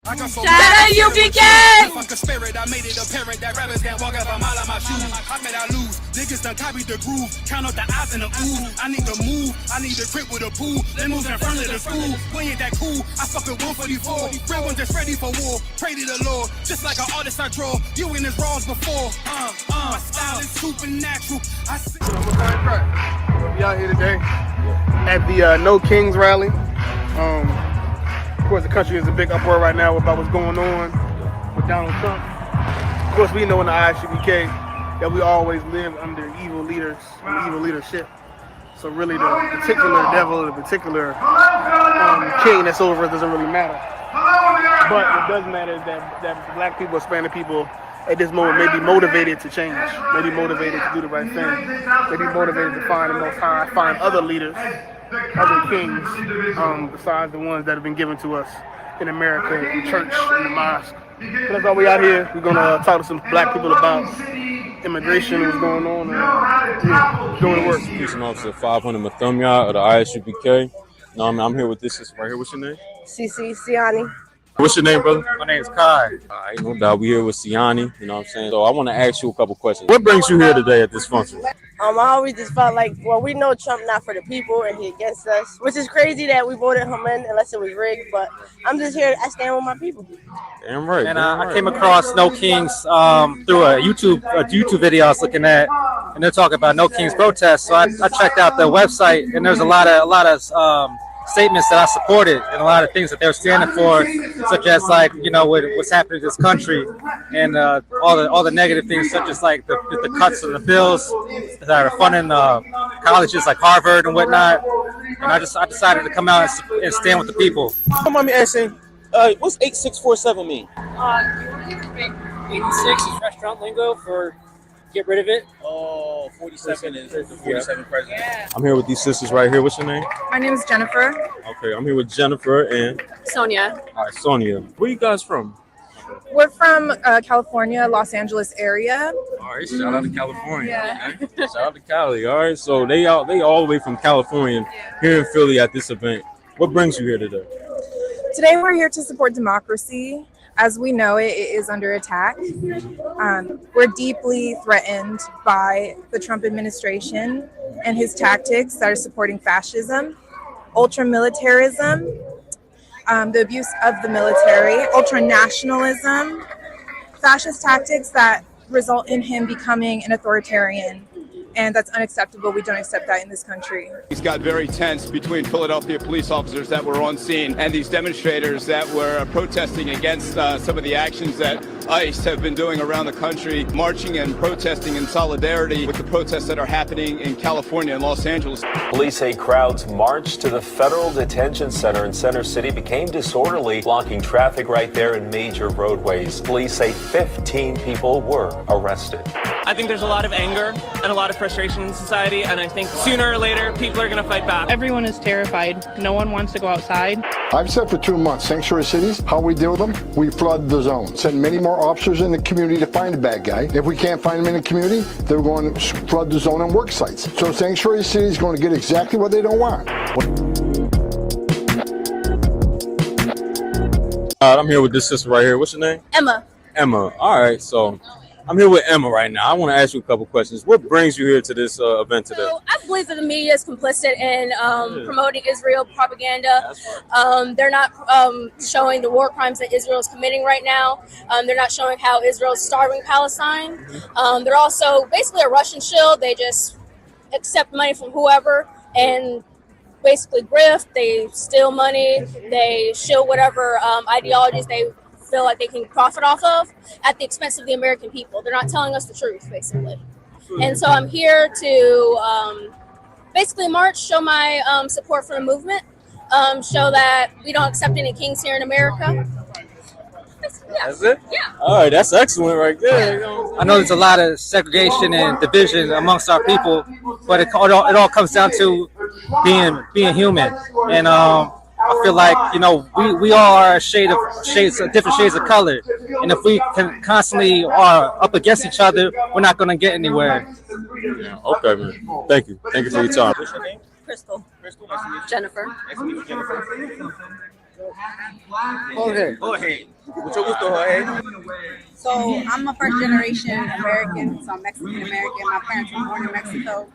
Shout out UPK! Fuck a spirit, I made it apparent that rappers can't walk up a mile of my shoes. How can I lose? Niggas done copied the groove. Count out the eyes and the ooh. I need to move. I need to grip with a pool. Then moves in front of the school. We ain't that cool. I fuck with 144. Real ones that's ready for war. Pray to the Lord. Just like an artist I draw. You in his raws before. My style is supernatural. I see. We out here today at the No Kings rally. Of course, the country is a big uproar right now about what's going on with Donald Trump. Of course, we know in the ISUPK that we always live under evil leaders and evil leadership. So really, the particular devil, the particular king that's over us doesn't really matter. But what does matter is that black people, Hispanic people, at this moment may be motivated to change, may be motivated to do the right thing, may be motivated to find the Most High, find other leaders, other kings, besides the ones that have been given to us in America, in church, in the mosque. So that's why we out here. We're gonna talk to some black people about immigration and what's going on, and doing the work. Police Officer 500 Mathumya of the ISUPK. No, I'm here with this sister right here. What's your name? CC Siani. What's your name, brother? My name is Kai. All right, no doubt. We here with Siani, you know what I'm saying? So I want to ask you a couple questions. What brings you here today at this function? I always just felt like, well, we know Trump not for the people and he against us, which is crazy that we voted him in unless it was rigged, but I'm just here, I stand with my people. Damn right. And I came across No Kings through a YouTube video I was looking at, and they're talking about No Kings protest. So I checked out the website, and there's a lot of statements that I supported and a lot of things that they're standing for, such as like, you know, what's happening in this country and all the negative things, such as like the cuts of the bills that are funding colleges like Harvard and whatnot. And I decided to come out and stand with the people. Don't mind me asking, what's 8647 mean? 86 is restaurant lingo for get rid of it. Oh, 47 is the 47 president. Yeah. I'm here with these sisters right here. What's your name? My name is Jennifer. Okay, I'm here with Jennifer and Sonia. all right, Sonia. Where you guys from? We're from California, Los Angeles area. All right, shout out to California. Yeah. Okay. Shout out to Cali. All right, so they all the way from California here in Philly at this event. What brings you here today? Today we're here to support democracy. As we know, it is under attack. We're deeply threatened by the Trump administration and his tactics that are supporting fascism, ultra-militarism, the abuse of the military, ultra-nationalism, fascist tactics that result in him becoming an authoritarian. And that's unacceptable. We don't accept that in this country. It's got very tense between Philadelphia police officers that were on scene and these demonstrators that were protesting against some of the actions that ICE have been doing around the country, marching and protesting in solidarity with the protests that are happening in California and Los Angeles. Police say crowds marched to the federal detention center in Center City became disorderly, blocking traffic right there in major roadways. Police say 15 people were arrested. I think there's a lot of anger and a lot of frustration in society, and I think sooner or later people are going to fight back. Everyone is terrified. No one wants to go outside. I've said for 2 months, sanctuary cities, how we deal with them, we flood the zone. Send many more officers in the community to find a bad guy. If we can't find them in the community, they're going to flood the zone on work sites. So sanctuary cities is going to get exactly what they don't want. I'm here with this sister right here. What's your name? Emma. Emma. All right, so I'm here with Emma right now. I want to ask you a couple questions. What brings you here to this event today? So I believe that the media is complicit in promoting Israel propaganda. They're not showing the war crimes that Israel is committing right now. They're not showing how Israel is starving Palestine. They're also basically a Russian shield. They just accept money from whoever and basically grift. They steal money. They shield whatever ideologies they feel like they can profit off of at the expense of the American people. They're not telling us the truth, basically. And so I'm here to basically march, show my support for the movement, show that we don't accept any kings here in America. Yeah. That's it? Yeah. All right, that's excellent right there. I know there's a lot of segregation and division amongst our people, but it all comes down to being human. And I feel like, you know, we all are different shades of color, and if we can constantly are up against each other, we're not going to get anywhere. Yeah, okay, man. Thank you for your time. What's your name? Crystal. Crystal, nice to meet you. Jennifer. Nice to meet you, Jennifer. Go ahead. Go ahead. Mucho gusto, Jorge. So I'm a first generation American, so I'm Mexican American. My parents were born in Mexico.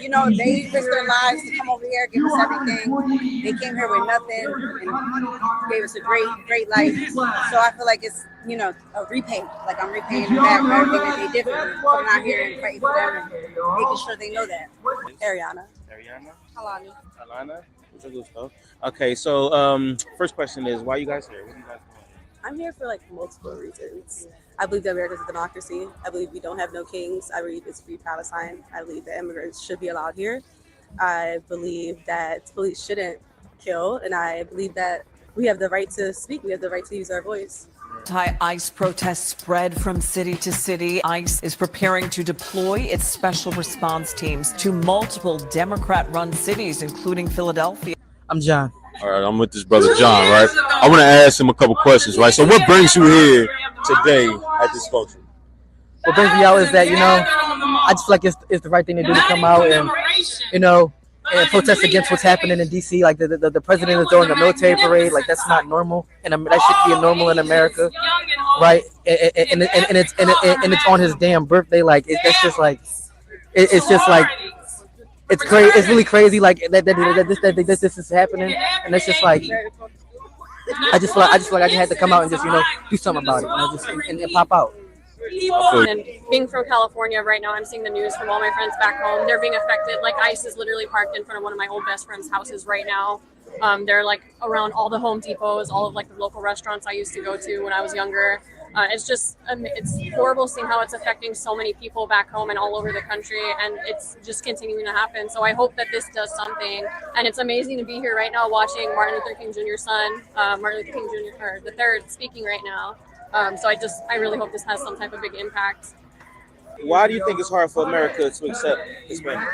You know, they risked their lives to come over here, give us everything. They came here with nothing and gave us a great life. So I feel like it's, you know, a repay. Like I'm repaying them back for everything that they did for me. Coming out here and fighting for them and making sure they know that. Ariana. Alani. Alana. Mucho gusto. Okay, so first question is, why are you guys here? What are you guys doing? I'm here for like multiple reasons. I believe that America is a democracy. I believe we don't have no kings. I believe it's free Palestine. I believe that immigrants should be allowed here. I believe that police shouldn't kill, and I believe that we have the right to speak. We have the right to use our voice. Anti-ICE protests spread from city to city. ICE is preparing to deploy its special response teams to multiple Democrat-run cities, including Philadelphia. I'm John. All right, I'm with this brother John, right? I want to ask him a couple questions, right? So what brings you here today at this function? What brings me out is that, you know, I just feel like it's the right thing to do to come out and, you know, and protest against what's happening in D.C. Like the president is throwing a military parade. Like that's not normal, and that should be normal in America, right? And it's on his damn birthday. Like that's just like it's just like it's crazy. It's really crazy. Like that this is happening, and it's just like I just feel like I just had to come out and just, you know, do something about it, you know, just and pop out. And being from California right now, I'm seeing the news from all my friends back home. They're being affected. Like ICE is literally parked in front of one of my old best friend's houses right now. They're like around all the Home Depots, all of like the local restaurants I used to go to when I was younger. It's just, it's horrible seeing how it's affecting so many people back home and all over the country, and it's just continuing to happen. So I hope that this does something, and it's amazing to be here right now watching Martin Luther King Jr.'s son, Martin Luther King Jr. or the third, speaking right now. So I really hope this has some type of big impact. Why do you think it's hard for America to accept Hispanics?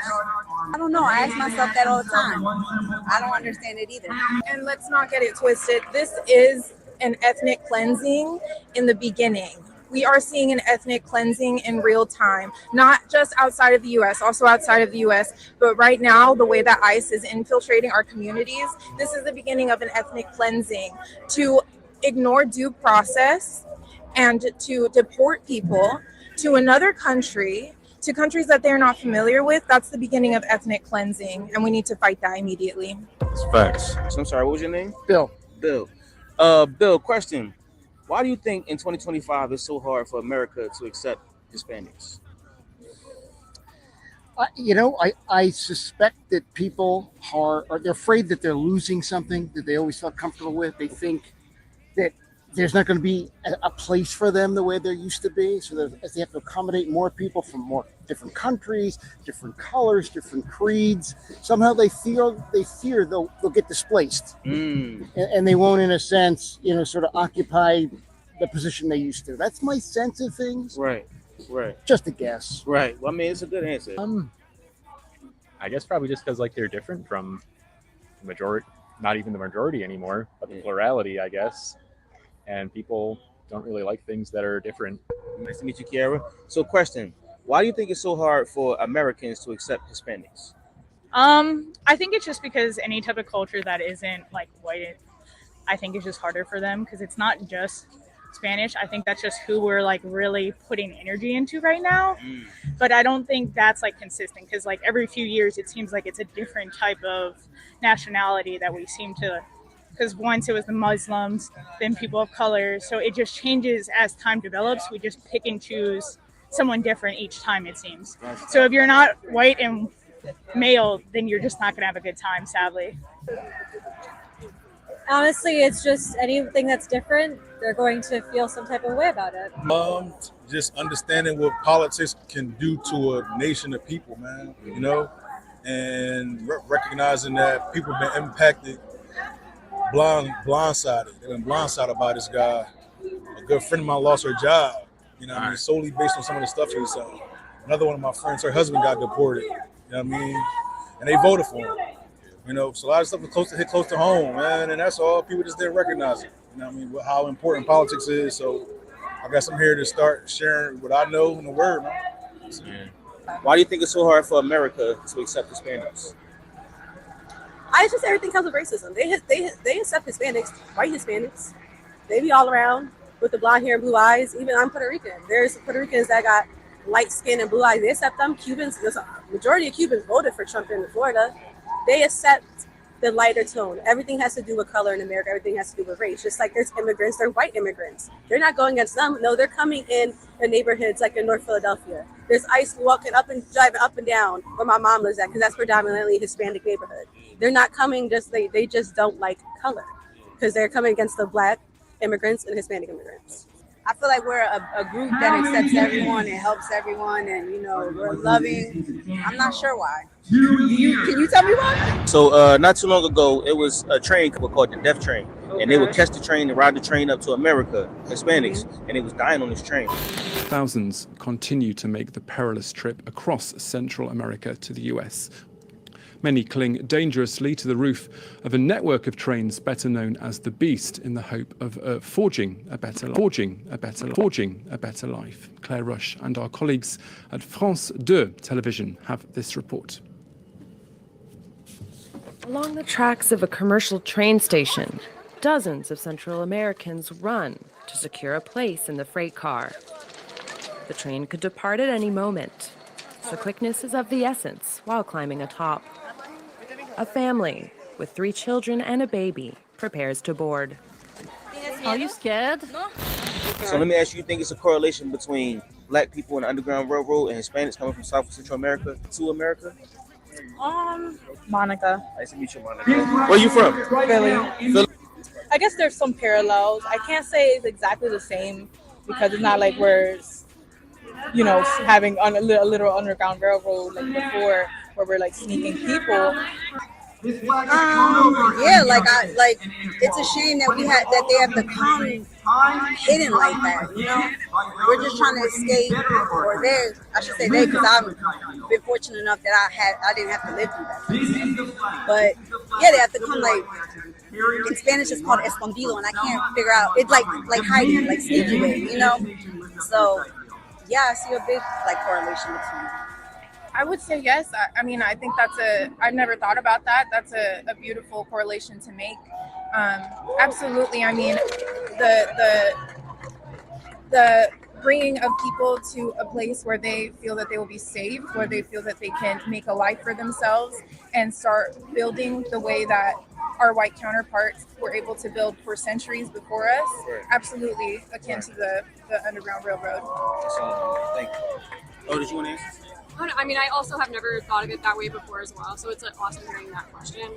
I don't know. I ask myself that all the time. I don't understand it either. And let's not get it twisted. This is an ethnic cleansing in the beginning. We are seeing an ethnic cleansing in real time, not just outside of the U.S., also outside of the U.S. But right now, the way that ICE is infiltrating our communities, this is the beginning of an ethnic cleansing to ignore due process and to deport people to another country, to countries that they're not familiar with. That's the beginning of ethnic cleansing, and we need to fight that immediately. It's facts. So I'm sorry, what was your name? Bill. Bill, question. Why do you think in 2025 it's so hard for America to accept Hispanics? You know, I suspect that people they're afraid that they're losing something that they always felt comfortable with. They think that there's not going to be a place for them the way there used to be. So they have to accommodate more people from more different countries, different colors, different creeds. Somehow they fear they'll get displaced. And they won't, in a sense, you know, sort of occupy the position they used to. That's my sense of things. Right. Just a guess. Right. Well, I mean, it's a good answer. I guess probably just because like they're different from the majority, not even the majority anymore, but the plurality, I guess. And people don't really like things that are different. Nice to meet you, Kiara. So question, why do you think it's so hard for Americans to accept Hispanics? I think it's just because any type of culture that isn't like white, I think it's just harder for them because it's not just Spanish. I think that's just who we're like really putting energy into right now. But I don't think that's like consistent because like every few years it seems like it's a different type of nationality that we seem to, because once it was the Muslims, then people of color. So it just changes as time develops. We just pick and choose someone different each time, it seems. So if you're not white and male, then you're just not going to have a good time, sadly. Honestly, it's just anything that's different, they're going to feel some type of way about it. Just understanding what politics can do to a nation of people, man, you know, and recognizing that people have been impacted, blindsided. They've been blindsided by this guy. A good friend of mine lost her job, you know what I mean, solely based on some of the stuff he was saying. Another one of my friends, her husband got deported, you know what I mean, and they voted for him. You know, so a lot of stuff was hit close to home, man, and that's all. People just didn't recognize it. You know what I mean, how important politics is. So I guess I'm here to start sharing what I know in the word, man. So, why do you think it's so hard for America to accept Hispanics? I just everything comes with racism. They accept Hispanics, white Hispanics. They be all around with the blonde hair and blue eyes. Even I'm Puerto Rican. There's Puerto Ricans that got light skin and blue eyes. They accept them. Cubans, the majority of Cubans voted for Trump in Florida. They accept the lighter tone. Everything has to do with color in America. Everything has to do with race. Just like there's immigrants, they're white immigrants. They're not going against them. No, they're coming in the neighborhoods like in North Philadelphia. There's ICE driving up and down where my mom lives at, because that's predominantly Hispanic neighborhood. They're not coming they just don't like color, because they're coming against the black immigrants and Hispanic immigrants. I feel like we're a group that accepts everyone and helps everyone, and we're loving. I'm not sure why. Can you tell me why? So not too long ago, it was a train called the Death Train, and they would catch the train and ride the train up to America, Hispanics, and they was dying on this train. Thousands continue to make the perilous trip across Central America to the US. Many cling dangerously to the roof of a network of trains better known as the Beast, in the hope of forging a better life. Claire Rush and our colleagues at France 2 Television have this report. Along the tracks of a commercial train station, dozens of Central Americans run to secure a place in the freight car. The train could depart at any moment, so quickness is of the essence while climbing atop. A family with 3 children and a baby prepares to board. Are you scared? So let me ask you think it's a correlation between black people in the Underground Railroad and Hispanics coming from South and Central America to America? Monica. Nice to meet you, Monica. Where are you from? Philly. I guess there's some parallels. I can't say it's exactly the same, because it's not like we're, having a little Underground Railroad like before, where we're like sneaking people. Yeah, it's a shame that they have to come hidden like that. We're just trying to escape, or I should say because I've been fortunate enough that I didn't have to live through that. But yeah, they have to come in Spanish it's called escondido, and I can't figure out. It's like hiding, like sneaky way, So yeah, I see a big correlation between. I would say yes. I mean, I think I've never thought about that. That's a beautiful correlation to make. Absolutely. I mean, the bringing of people to a place where they feel that they will be safe, where they feel that they can make a life for themselves and start building the way that our white counterparts were able to build for centuries before us. Absolutely akin to the Underground Railroad. Thank you. Oh, did you want to answer? I mean, I also have never thought of it that way before as well. So it's awesome hearing that question.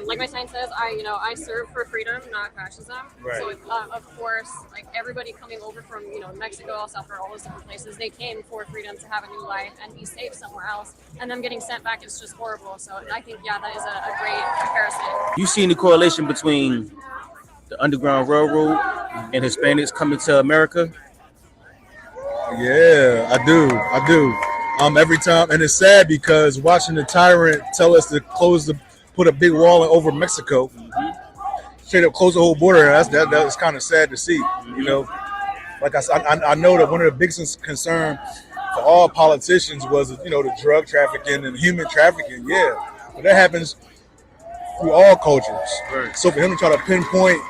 Like my sign says, I serve for freedom, not fascism. Right. So of course, everybody coming over from Mexico, El Salvador, all those different places, they came for freedom to have a new life and be safe somewhere else. And them getting sent back is just horrible. So I think that is a great comparison. You seen the correlation between the Underground Railroad and Hispanics coming to America? Yeah, I do. Every time, and it's sad because watching the tyrant tell us to put a big wall over Mexico, straight up close the whole border. That's kind of sad to see. Like I know that one of the biggest concerns for all politicians was the drug trafficking and human trafficking. Yeah, but that happens through all cultures. Right. So for him to try to pinpoint,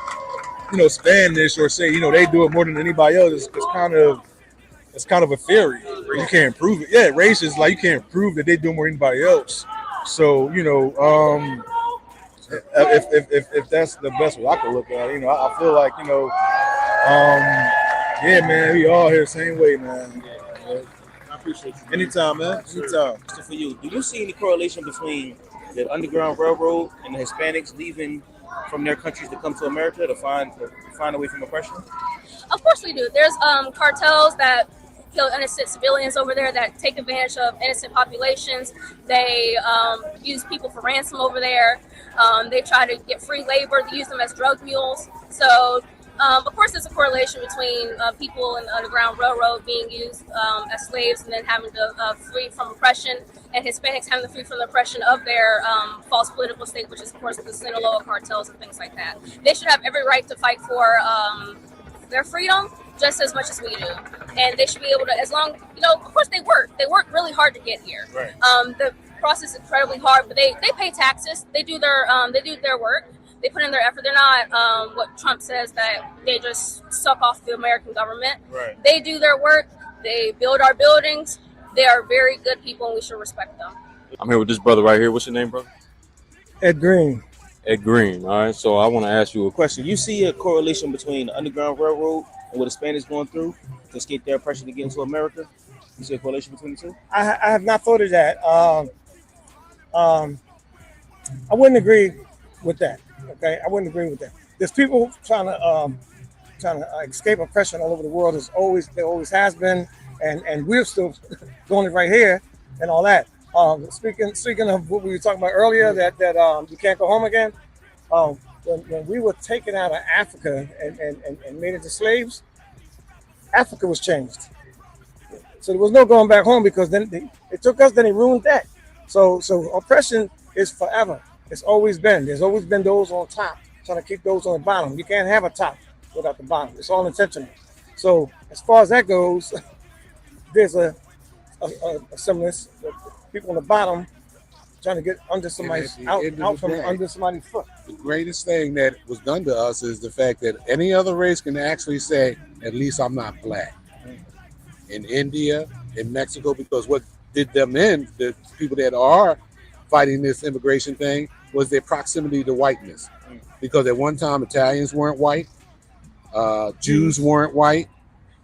Spanish or say they do it more than anybody else, it's kind of a theory. You can't prove it. Yeah, race is you can't prove that they do more than anybody else. So, if that's the best way I could look at it, I feel like, yeah, man, we all here the same way, man. I appreciate you. Anytime, man. Anytime. So for you, do you see any correlation between the Underground Railroad and the Hispanics leaving from their countries to come to America to find away from oppression? Of course we do. There's cartels that kill innocent civilians over there, that take advantage of innocent populations. They use people for ransom over there. They try to get free labor. They use them as drug mules. So, of course, there's a correlation between people in the Underground Railroad being used as slaves and then having to flee from oppression, and Hispanics having to flee from the oppression of their false political state, which is, of course, the Sinaloa cartels and things like that. They should have every right to fight for their freedom just as much as we do, and they should be able to, as long, of course they work really hard to get here. Right. The process is incredibly hard, but they pay taxes. They do their work. They put in their effort. They're not what Trump says, that they just suck off the American government. Right. They do their work. They build our buildings. They are very good people, and we should respect them. I'm here with this brother right here. What's your name, brother? Ed Green. Ed Green. All right. So I want to ask you a Question: you see a correlation between the Underground Railroad and what the Spanish going through to escape their oppression to get into America? You see a correlation between the two? I have not thought of that. I wouldn't agree with that. Okay, I wouldn't agree with that. There's people trying to escape oppression all over the world. There always has been, and we're still doing it right here and all that. Speaking of what we were talking about earlier, that you can't go home again. When we were taken out of Africa and made into slaves, Africa was changed. So there was no going back home, because then they took us, then they ruined that. So oppression is forever. It's always been. There's always been those on top trying to keep those on the bottom. You can't have a top without the bottom. It's all intentional. So as far as that goes, there's a semblance of people on the bottom trying to get under somebody's out from under somebody's foot. The greatest thing that was done to us is the fact that any other race can actually say, at least I'm not black. In India, in Mexico, because what did them in, the people that are fighting this immigration thing, was their proximity to whiteness. Because at one time, Italians weren't white, Jews weren't white,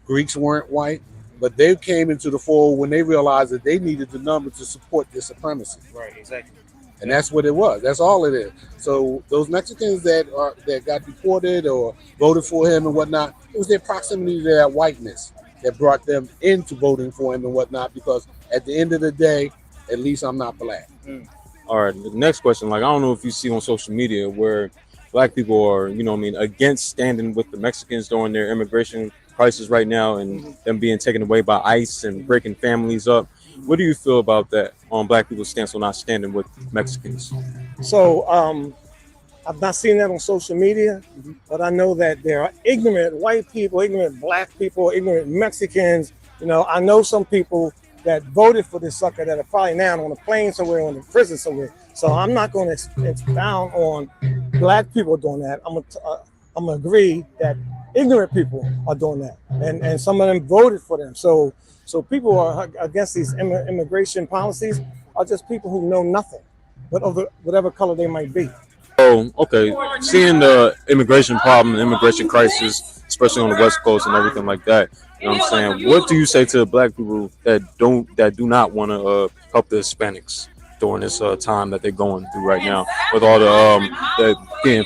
Greeks weren't white, but they came into the fold when they realized that they needed the number to support their supremacy. Right, exactly. And that's what it was. That's all it is. So those Mexicans that got deported or voted for him and whatnot, it was their proximity to that whiteness that brought them into voting for him and whatnot, because at the end of the day, at least I'm not black. All right, the next question, like, I don't know if you see on social media where black people are, against standing with the Mexicans during their immigration crisis right now, and them being taken away by ICE and breaking families up. What do you feel about that, on black people's stance on not standing with Mexicans? So I've not seen that on social media, but I know that there are ignorant white people, ignorant black people, ignorant Mexicans. I know some people that voted for this sucker that are probably now on a plane somewhere, on the prison somewhere. So I'm not going to expound on black people doing that. I'm gonna agree that ignorant people are doing that, and some of them voted for them. So people are against these immigration policies are just people who know nothing, but of whatever color they might be. Oh, okay. Seeing the immigration problem, the immigration crisis, especially on the West Coast and everything like that, you know what I'm saying? What do you say to black people that do not want to help the Hispanics during this time that they're going through right now, with all the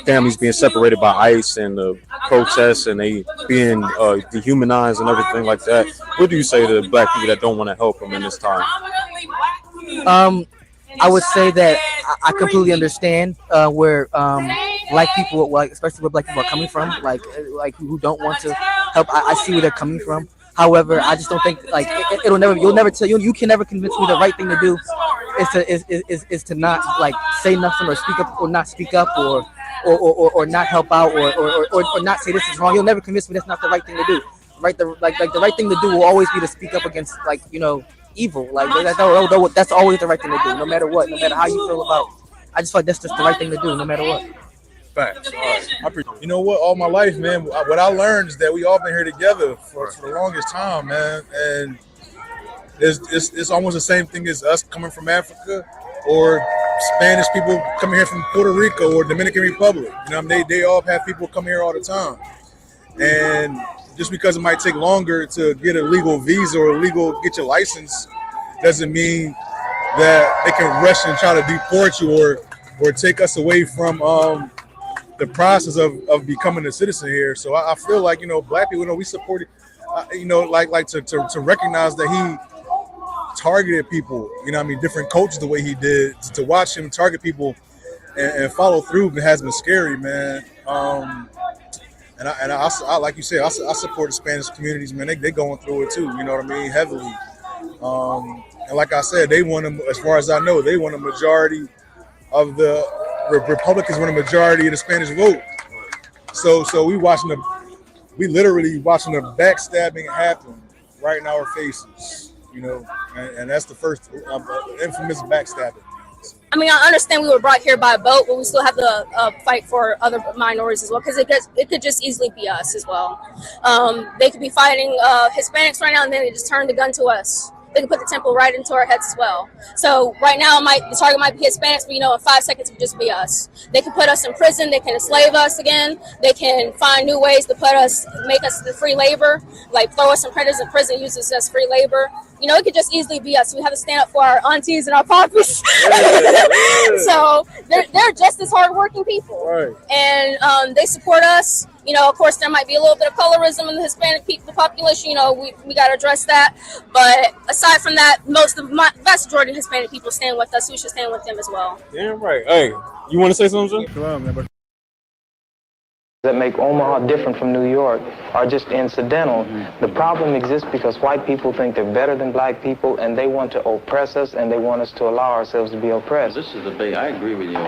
families being separated by ICE and the protests and they being dehumanized and everything like that? What do you say to black people that don't want to help them in this time? I would say that I completely understand where black people, like especially where black people are coming from, like who don't want to help. I see where they're coming from. However, I just don't think you can never convince me the right thing to do is to not like say nothing or speak up or not speak up or not help out or not say this is wrong. You'll never convince me that's not the right thing to do. Right, the right thing to do will always be to speak up against evil. That's always the right thing to do, no matter what, no matter how you feel about. I just feel like that's just the right thing to do, no matter what. Facts. You know what? All my life, man, what I learned is that we all been here together for the longest time, man. And it's almost the same thing as us coming from Africa or Spanish people coming here from Puerto Rico or Dominican Republic. They all have people come here all the time. And just because it might take longer to get a legal visa or get your license doesn't mean that they can rush and try to deport you or take us away from the process of becoming a citizen here. So I feel like, black people, we supported, to recognize that he targeted people, different cultures the way he did. To watch him target people and follow through has been scary, man. And I like you said, I support the Spanish communities, man. They going through it too, heavily. And like I said, they want them, as far as I know, they want a majority of the Republicans want a majority of the Spanish vote. So we literally watching the backstabbing happen right in our faces, and that's the first infamous backstabbing. I mean, I understand we were brought here by boat, but we still have to fight for other minorities as well, because it could just easily be us as well. They could be fighting Hispanics right now, and then they just turn the gun to us. They can put the temple right into our heads as well. So right now, the target might be Hispanics, but in 5 seconds, it could just be us. They can put us in prison. They can enslave us again. They can find new ways to make us the free labor, like throw us in prison, use us as free labor. It could just easily be us. We have to stand up for our aunties and our poppies. So they're just as hardworking people, Right. and they support us. Of course, there might be a little bit of colorism in the Hispanic people population. We got to address that. But aside from that, vast majority of Hispanic people stand with us. We should stand with them as well. Damn right. Hey, you want to say something, sir? That make Omaha different from New York are just incidental. The problem exists because white people think they're better than black people, and they want to oppress us, and they want us to allow ourselves to be oppressed. This is I agree with you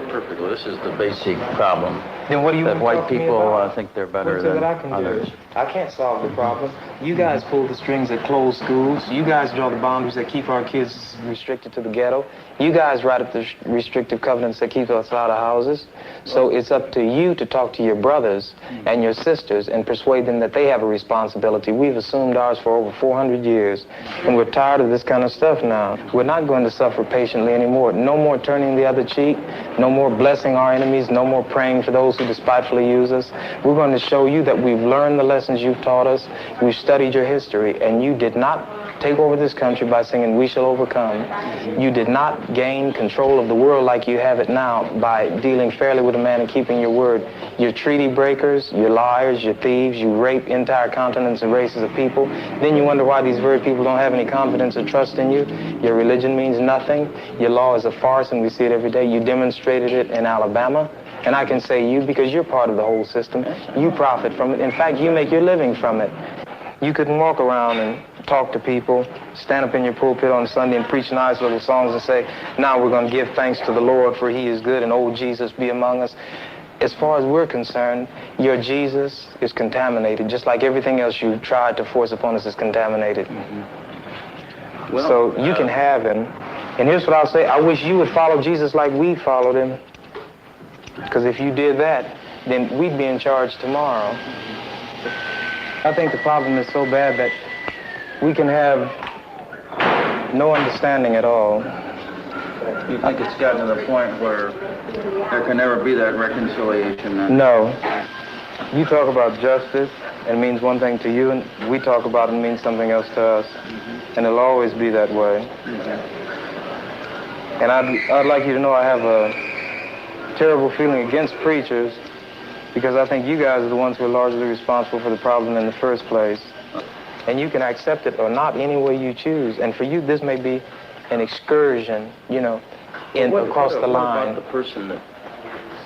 perfectly. This is the basic problem. Then what do you that white talk to me people about? think they're better What's it than that I can others? do? I can't solve the problem. You guys pull the strings that close schools. You guys draw the boundaries that keep our kids restricted to the ghetto. You guys write up the restrictive covenants that keep us out of houses. So it's up to you to talk to your brothers and your sisters and persuade them that they have a responsibility. We've assumed ours for over 400 years, and we're tired of this kind of stuff now. We're not going to suffer patiently anymore. No more turning the other cheek. No more blessing our enemies. No more praying for those who despitefully use us. We're going to show you that we've learned the lessons you've taught us. We've studied your history, and you did not take over this country by singing "We Shall Overcome." You did not gain control of the world like you have it now by dealing fairly with a man and keeping your word. You're treaty breakers, you're liars, you're thieves, you rape entire continents and races of people. Then you wonder why these very people don't have any confidence or trust in you. Your religion means nothing. Your law is a farce, and we see it every day. You demonstrated it in Alabama. And I can say you because you're part of the whole system. You profit from it. In fact, you make your living from it. You couldn't walk around and talk to people, stand up in your pulpit on Sunday and preach nice little songs and say, now we're going to give thanks to the Lord for he is good and old Jesus be among us. As far as we're concerned, your Jesus is contaminated, just like everything else you tried to force upon us is contaminated. Well, so you can have him. And here's what I'll say. I wish you would follow Jesus like we followed him. Because if you did that, then we'd be in charge tomorrow. I think the problem is so bad that we can have no understanding at all. You think it's gotten to the point where there can never be that reconciliation? Then? No. You talk about justice, and it means one thing to you, and we talk about it and means something else to us. And it'll always be that way. And I'd like you to know I have a terrible feeling against preachers, because I think you guys are the ones who are largely responsible for the problem in the first place. And you can accept it or not any way you choose. And for you, this may be an excursion, across the line. What about the person that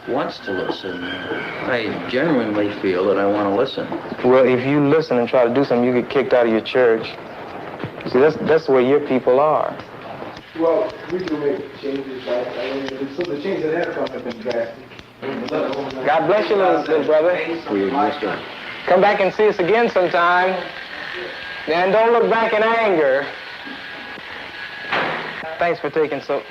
wants to listen? I genuinely feel that I want to listen. Well, if you listen and try to do something, you get kicked out of your church. See, that's the way your people are. Well, we do make changes, so the changes that have come have been drastic. God bless you, little brother. Come back and see us again sometime. And don't look back in anger. Thanks for taking it so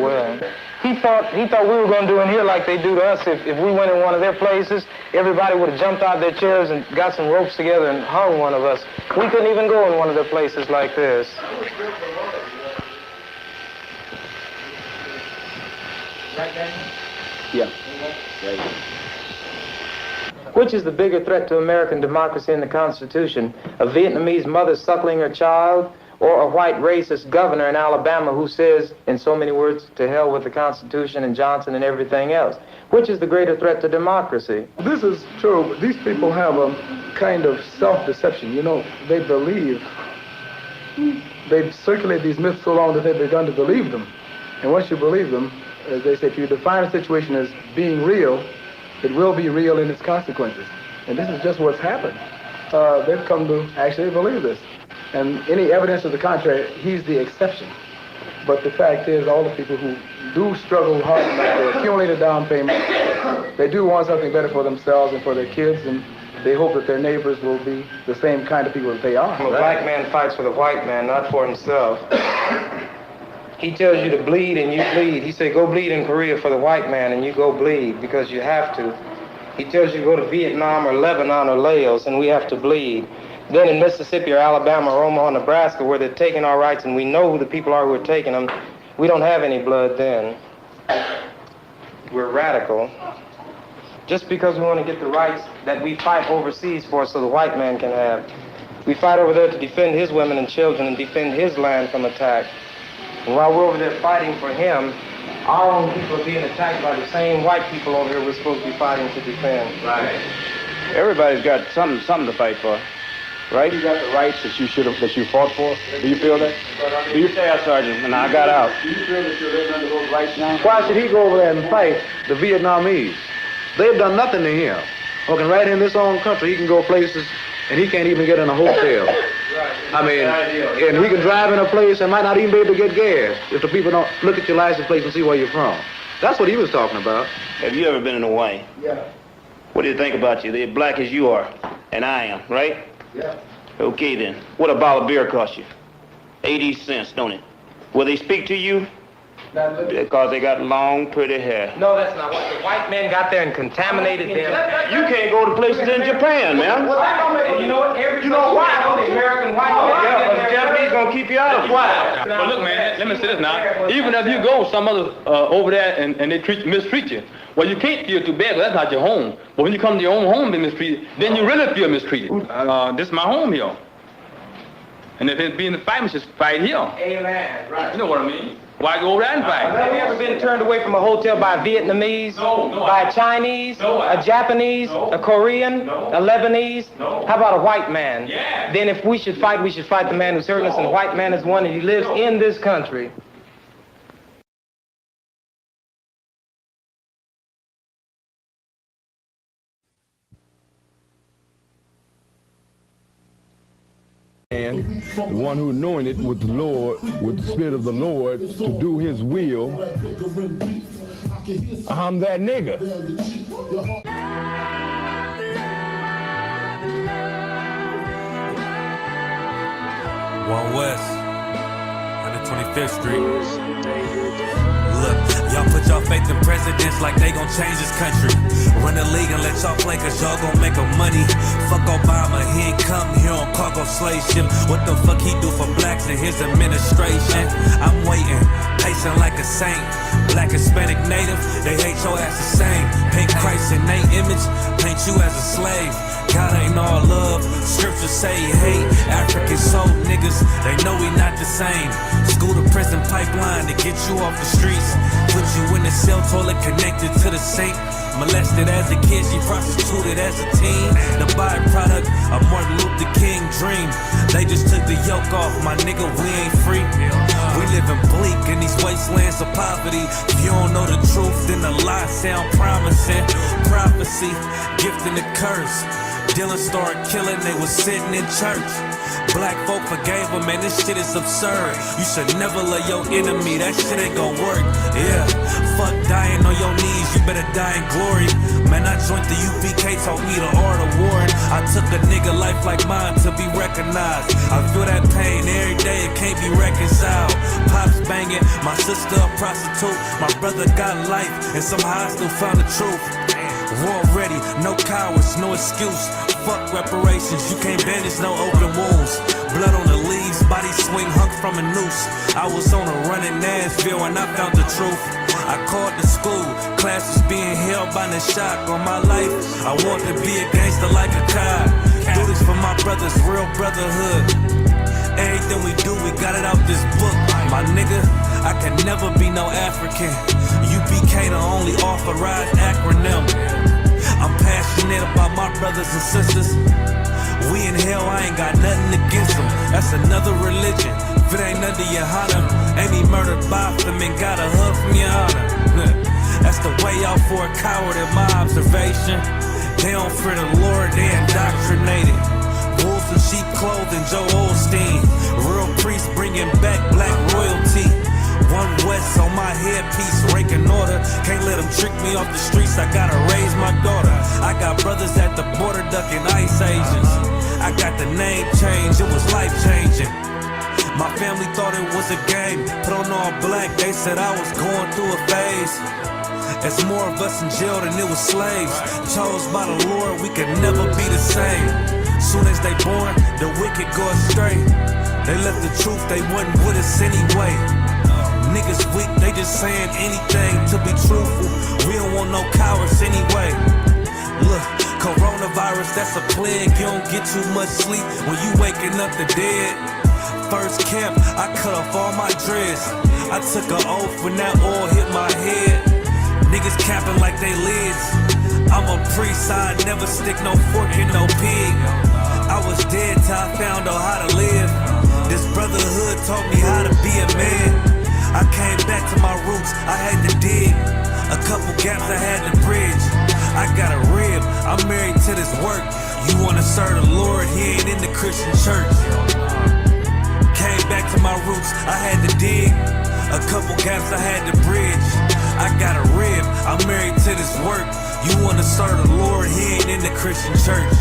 well. He thought we were going to do in here like they do to us. If we went in one of their places, everybody would have jumped out of their chairs and got some ropes together and hung one of us. We couldn't even go in one of their places like this. Yeah. Which is the bigger threat to American democracy and the Constitution? A Vietnamese mother suckling her child, or a white racist governor in Alabama who says, in so many words, to hell with the Constitution and Johnson and everything else? Which is the greater threat to democracy? This is true, but these people have a kind of self-deception. They believe, they've circulated these myths so long that they've begun to believe them. And once you believe them, as they say, if you define a situation as being real, it will be real in its consequences. And this is just what's happened. They've come to actually believe this. And any evidence to the contrary, he's the exception. But the fact is, all the people who do struggle hard, they accumulate a down payment, they do want something better for themselves and for their kids, and they hope that their neighbors will be the same kind of people that they are. A black man fights for the white man, not for himself. He tells you to bleed and you bleed. He said, go bleed in Korea for the white man, and you go bleed because you have to. He tells you to go to Vietnam or Lebanon or Laos, and we have to bleed. Then in Mississippi or Alabama or Omaha, Nebraska, where they're taking our rights and we know who the people are who are taking them, we don't have any blood then. We're radical. Just because we want to get the rights that we fight overseas for so the white man can have. We fight over there to defend his women and children and defend his land from attack. And while we're over there fighting for him, our own people are being attacked by the same white people over here we're supposed to be fighting to defend. Right. Everybody's got something to fight for, right? You got the rights that you fought for. Do you feel that? Do you say, Sergeant? And I got out. Do you feel that you're living under those rights now? Why should he go over there and fight the Vietnamese? They've done nothing to him. Working right in this own country, he can go places and he can't even get in a hotel. I mean, and he can drive in a place and might not even be able to get gas if the people don't look at your license plate and see where you're from. That's what he was talking about. Have you ever been in Hawaii? Yeah. What do you think about you? They're black as you are, and I am, right? Yeah. Okay then. What a bottle of beer cost you? 80 cents, don't it? Will they speak to you? Because they got long, pretty hair. No, that's not what the white men got there and contaminated them. You can't go to places in Japan, man. And you know what? You know why? The American white men. Yeah, but the Japanese gonna keep you out of it. Why? But look, man, let me say this now. Even if you go some other over there and they mistreat you, well, you can't feel too bad, but that's not your home. But when you come to your own home and mistreated, then you really feel mistreated. This is my home here. And if it's being a fight, we should fight here. Amen. Right. You know what I mean? Why go over there and fight? Have you ever been turned away from a hotel by a Vietnamese, by a Chinese, a Japanese, a Korean, a Lebanese? How about a white man? Yeah. Then if we should fight the man who's hurting us, and the white man is one, and he lives in this country. And the one who anointed with the Lord, with the Spirit of the Lord, to do his will. I'm that nigga. One West, 125th Street. Look, y'all put y'all faith in presidents like they gon' change this country. Run the league and let y'all play cause y'all gon' make a money. Fuck Obama, he ain't come here on cargo slave ship. What the fuck he do for blacks in his administration? I'm waiting, patient like a saint. Black, Hispanic, Native, they hate your ass the same. Paint Christ in their image, paint you as a slave. God ain't all love, scriptures say hate. African soul niggas, they know we not the same. School to prison pipeline to get you off the streets. Put you in the cell toilet connected to the sink. Molested as a kid, she prostituted as a teen. The byproduct of Martin Luther King dream. They just took the yoke off, my nigga, we ain't free. We living bleak in these wastelands of poverty. If you don't know the truth, then the lies sound promising. Prophecy, gift and the curse. Dylan started killing, they was sitting in church. Black folk forgave him, man, this shit is absurd. You should never love your enemy, that shit ain't gon' work. Yeah, fuck dying on your knees, you better die in glory. Man, I joined the UPK, taught me the art of warring. I took a nigga life like mine to be recognized. I feel that pain every day, it can't be reconciled. Pops banging, my sister a prostitute. My brother got life, and somehow I still found the truth. War ready, no cowards, no excuse. Fuck reparations, you can't bandage no open wounds. Blood on the leaves, body swing hung from a noose. I was on a run in Nashville and I found the truth. I called the school, classes being held by the shock on my life. I want to be a gangster like a cop. Do this for my brothers, real brotherhood. Everything we do, we got it out this book. My nigga, I can never be no African. UPK the only authorized acronym. I'm passionate about my brothers and sisters. We in hell, I ain't got nothing against them. That's another religion. If it ain't under your honor, ain't he murdered by them and got a hug from your honor. That's the way out for a coward in my observation. They don't fear the Lord, they indoctrinated. Wolves in sheep clothing, Joe Osteen. Real priests bringing back black royalty. One West on my headpiece, ranking order. Can't let them trick me off the streets, I gotta raise my daughter. I got brothers at the border ducking ICE agents. I got the name change, it was life changing. My family thought it was a game. Put on all black, they said I was going through a phase. There's more of us in jail than it was slaves. Chose by the Lord, we could never be the same. Soon as they born, the wicked go astray. They left the truth, they wasn't with us anyway. Niggas weak, they just saying anything to be truthful. We don't want no cowards anyway. Look, coronavirus, that's a plague. You don't get too much sleep when you waking up the dead. First camp, I cut off all my dreads. I took an oath when that oil hit my head. Niggas capping like they lids. I'm a priest, I never stick no fork in no pig. I was dead till I found out how to live. This brotherhood taught me how to be a man. I came back to my roots, I had to dig. A couple gaps I had to bridge. I got a rib, I'm married to this work. You wanna serve the Lord, he ain't in the Christian church. Came back to my roots, I had to dig. A couple gaps I had to bridge. I got a rib, I'm married to this work. You wanna serve the Lord, he ain't in the Christian church.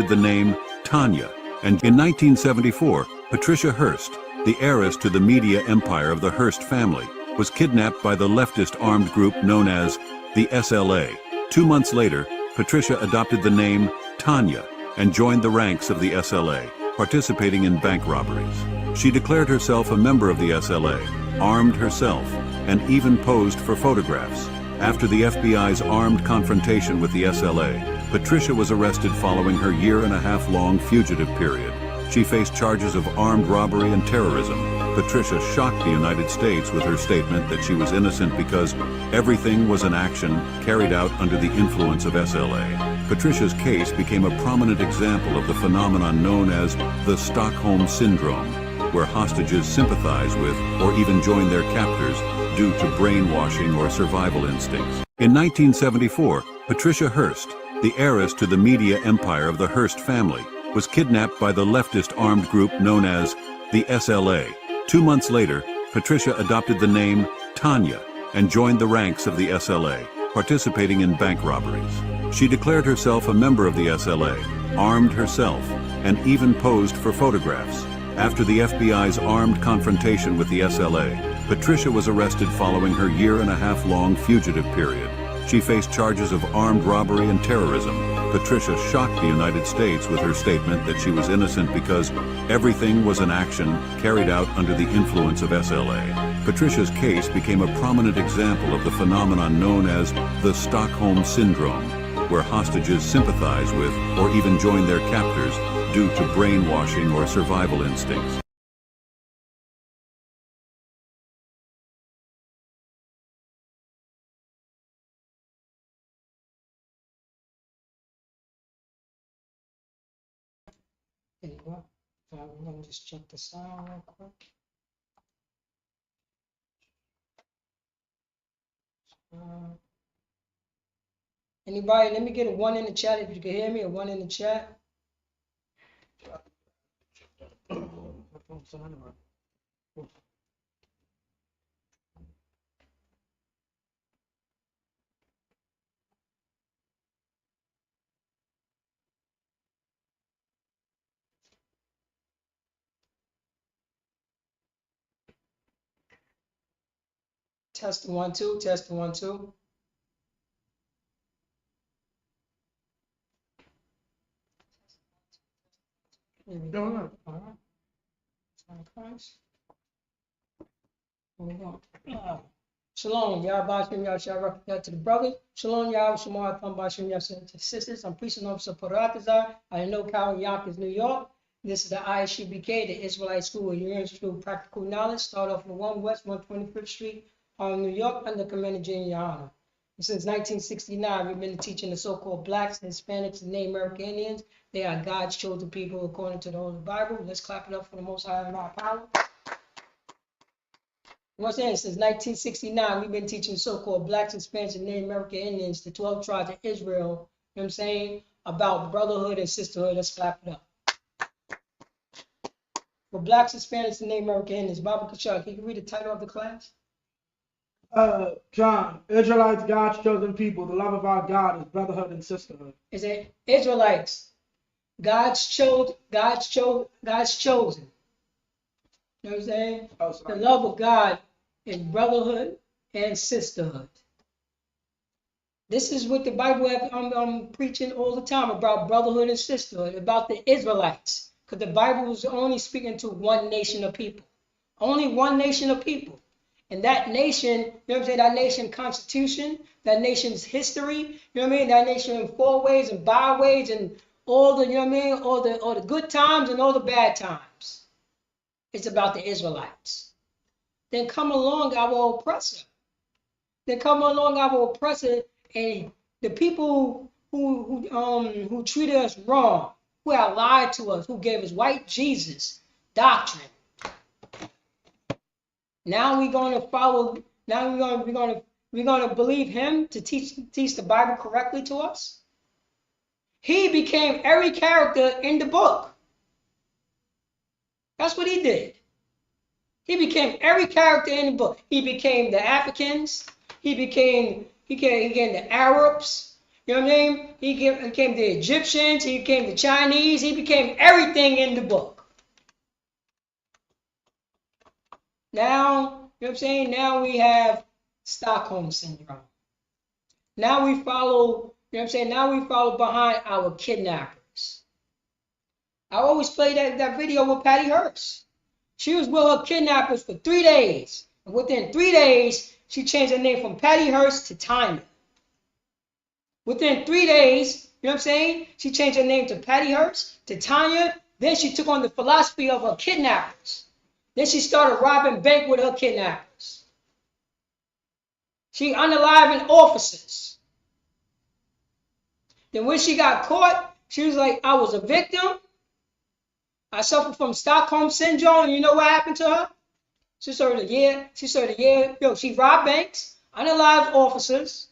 The name Tanya, and in 1974, Patricia Hearst, the heiress to the media empire of the Hearst family, was kidnapped by the leftist armed group known as the SLA. 2 months later, Patricia adopted the name Tanya and joined the ranks of the SLA, participating in bank robberies. She declared herself a member of the SLA, armed herself, and even posed for photographs. After the FBI's armed confrontation with the SLA, Patricia was arrested following her year-and-a-half-long fugitive period. She faced charges of armed robbery and terrorism. Patricia shocked the United States with her statement that she was innocent because everything was an action carried out under the influence of SLA. Patricia's case became a prominent example of the phenomenon known as the Stockholm Syndrome, where hostages sympathize with or even join their captors due to brainwashing or survival instincts. In 1974, Patricia Hearst, the heiress to the media empire of the Hearst family, was kidnapped by the leftist armed group known as the SLA. 2 months later, Patricia adopted the name Tanya and joined the ranks of the SLA, participating in bank robberies. She declared herself a member of the SLA, armed herself, and even posed for photographs. After the FBI's armed confrontation with the SLA, Patricia was arrested following her year-and-a-half-long fugitive period. She faced charges of armed robbery and terrorism. Patricia shocked the United States with her statement that she was innocent because everything was an action carried out under the influence of SLA. Patricia's case became a prominent example of the phenomenon known as the Stockholm Syndrome, where hostages sympathize with or even join their captors due to brainwashing or survival instincts. There you go. Let me just check the sound real quick. Anybody, let me get a 1 in the chat if you can hear me, a 1 in the chat. Test 1 2, test 1 2. Here we go. All right. Hold on. Shalom, Yahweh Shem Yahshua to the brothers. Shalom, Yahweh Shemar Thamba Shem Yahshua to the sisters. I'm preaching officer Paratazar. I know Cal Yonkers, New York. This is the ISUPK, the Israelite School of University of Practical Knowledge. Start off from 1 West 125th Street, Harlem, New York, under Commander Junior Honor. Since 1969, we've been teaching the so-called blacks, Hispanics, and Native American Indians. They are God's chosen people according to the Holy Bible. Let's clap it up for the Most High and our power. Once again, since 1969, we've been teaching so-called blacks, Hispanics, and Native American Indians, the 12 tribes of Israel, you know what I'm saying, about brotherhood and sisterhood. Let's clap it up. For blacks, Hispanics, and Native American Indians, Baba Kashar, can you read the title of the class? John, Israelites, God's chosen people. The love of our God is brotherhood and sisterhood. Is it Israelites, God's chosen? You know what I'm saying? The love of God is brotherhood and sisterhood. This is what the Bible I'm preaching all the time about brotherhood and sisterhood, about the Israelites. Because the Bible is only speaking to one nation of people. Only one nation of people. And that nation, you know what I'm saying, that nation constitution, that nation's history, you know what I mean, that nation in four-ways and byways and all the, you know what I mean, all the good times and all the bad times. It's about the Israelites. Then come along our oppressor. And the people who treated us wrong, who have lied to us, who gave us white Jesus doctrine. Now we're going to follow. Now we're going to believe him to teach the Bible correctly to us. He became every character in the book. That's what he did. He became every character in the book. He became the Africans. He became the Arabs. You know what I mean? He became the Egyptians. He became the Chinese. He became everything in the book. Now, you know what I'm saying? Now we have Stockholm Syndrome. Now we follow, you know what I'm saying? Now we follow behind our kidnappers. I always play that video with Patty Hearst. She was with her kidnappers for 3 days. And within 3 days, she changed her name from Patty Hearst to Tanya. Within 3 days, you know what I'm saying? She changed her name to Patty Hearst to Tanya. Then she took on the philosophy of her kidnappers. Then she started robbing bank with her kidnappers. She unaliving officers. Then when she got caught, she was like, I was a victim. I suffered from Stockholm Syndrome. And you know what happened to her? She served a year. Yo, she robbed banks, unalived officers,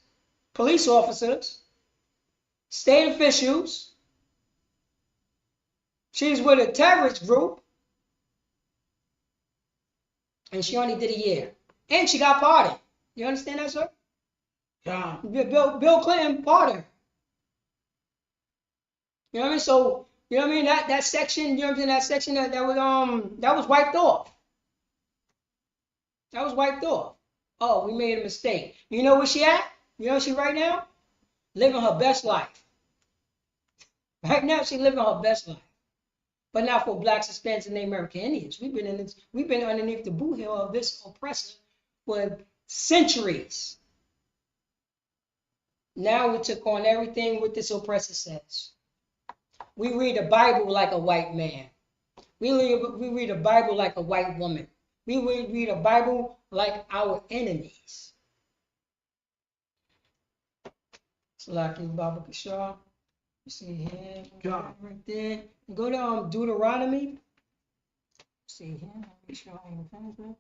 police officers, state officials. She was with a terrorist group. And she only did a year. And she got pardoned. You understand that, sir? Yeah. Bill Clinton pardoned her. You know what I mean? So, you know what I mean? That section, you know what I'm saying? That section that was wiped off. That was wiped off. Oh, we made a mistake. You know where she at? You know where she right now? Living her best life. Right now, she's living her best life. But not for blacks, Hispanics, and Native American Indians. We've been underneath the boot heel of this oppressor for centuries. Now we took on everything what this oppressor says. We read the Bible like a white man. We read the Bible like a white woman. We read the Bible like our enemies. Salaki Baba Kashar. You see here, right there. Go to Deuteronomy. See here. Make sure I ain't finished.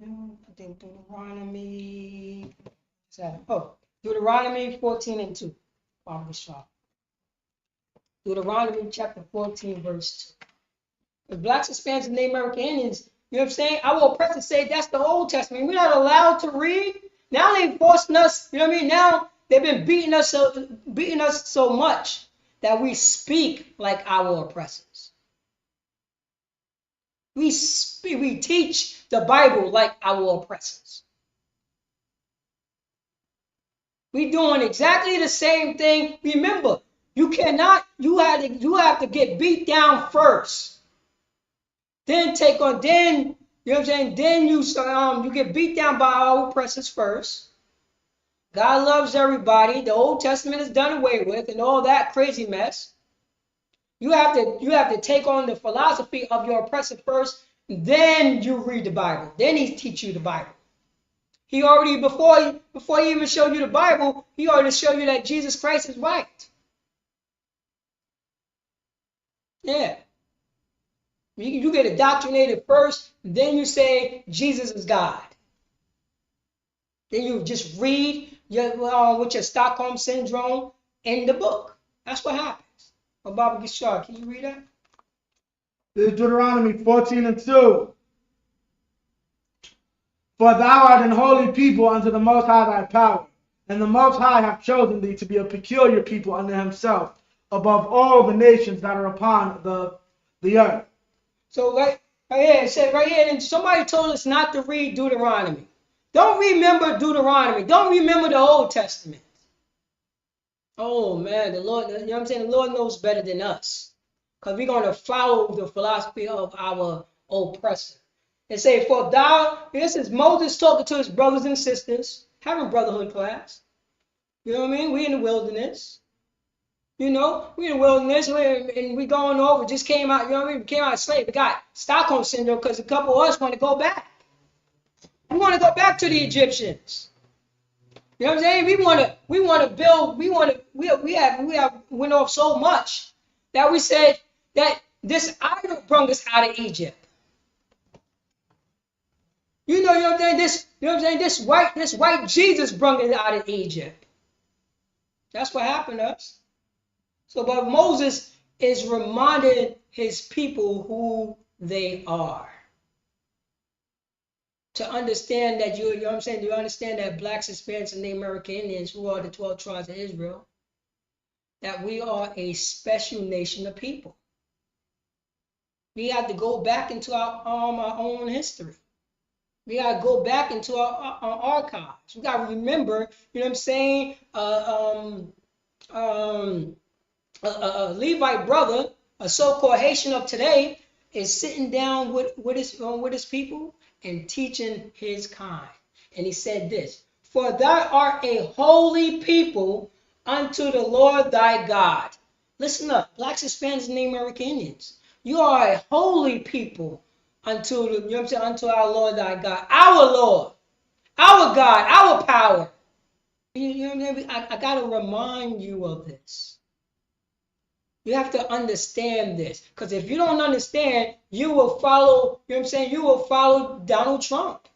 I think Deuteronomy. Deuteronomy 14:2. Baba Kashar. Deuteronomy chapter 14, verse 2. The blacks, Hispanics, and Native American Indians, you know what I'm saying? Our oppressors say that's the Old Testament. We're not allowed to read. Now they forcing us, you know what I mean? Now they've been beating us so much that we speak like our oppressors. We teach the Bible like our oppressors. We're doing exactly the same thing. Remember, you have to get beat down first. Then You know what I'm saying? Then you get beat down by our oppressors first. God loves everybody. The Old Testament is done away with, and all that crazy mess. You have to take on the philosophy of your oppressor first. Then you read the Bible. Then he teach you the Bible. He already before he even showed you the Bible, he already showed you that Jesus Christ is right. Yeah. You get indoctrinated first, then you say Jesus is God. Then you just read with your Stockholm Syndrome in the book. That's what happens. Baba Gishar, can you read that? This is Deuteronomy 14:2. For thou art an holy people unto the Most High thy power, and the Most High hath chosen thee to be a peculiar people unto himself, above all the nations that are upon the earth. So right here, it said right here, and somebody told us not to read Deuteronomy. Don't remember Deuteronomy. Don't remember the Old Testament. Oh man, the Lord, you know what I'm saying? The Lord knows better than us. Because we're going to follow the philosophy of our oppressor. It say, for thou, this is Moses talking to his brothers and sisters, having brotherhood class. You know what I mean? We in the wilderness. You know, we in the wilderness, and we going over, just came out, you know what I mean? We came out of slavery. We got Stockholm Syndrome because a couple of us want to go back. We want to go back to the Egyptians. You know what I'm saying? We want to build, we have went off so much that we said that this idol brought us out of Egypt. You know what I'm saying? You know what I'm saying? This white Jesus brought us out of Egypt. That's what happened to us. So, but Moses is reminding his people who they are. To understand that you know what I'm saying? You understand that blacks, Hispanics, and Native American Indians, who are the 12 tribes of Israel, that we are a special nation of people. We have to go back into our own history. We got to go back into our archives. We got to remember, you know what I'm saying? A Levite brother, a so-called Haitian of today, is sitting down with his people and teaching his kind. And he said this, for thou art a holy people unto the Lord thy God. Listen up, blacks, Hispanics, and Native American Indians. You are a holy people unto you know what I'm saying, unto our Lord thy God, our Lord, our God, our power. You know what I mean? I gotta remind you of this. You have to understand this, because if you don't understand, you will follow, you know what I'm saying, you will follow Donald Trump.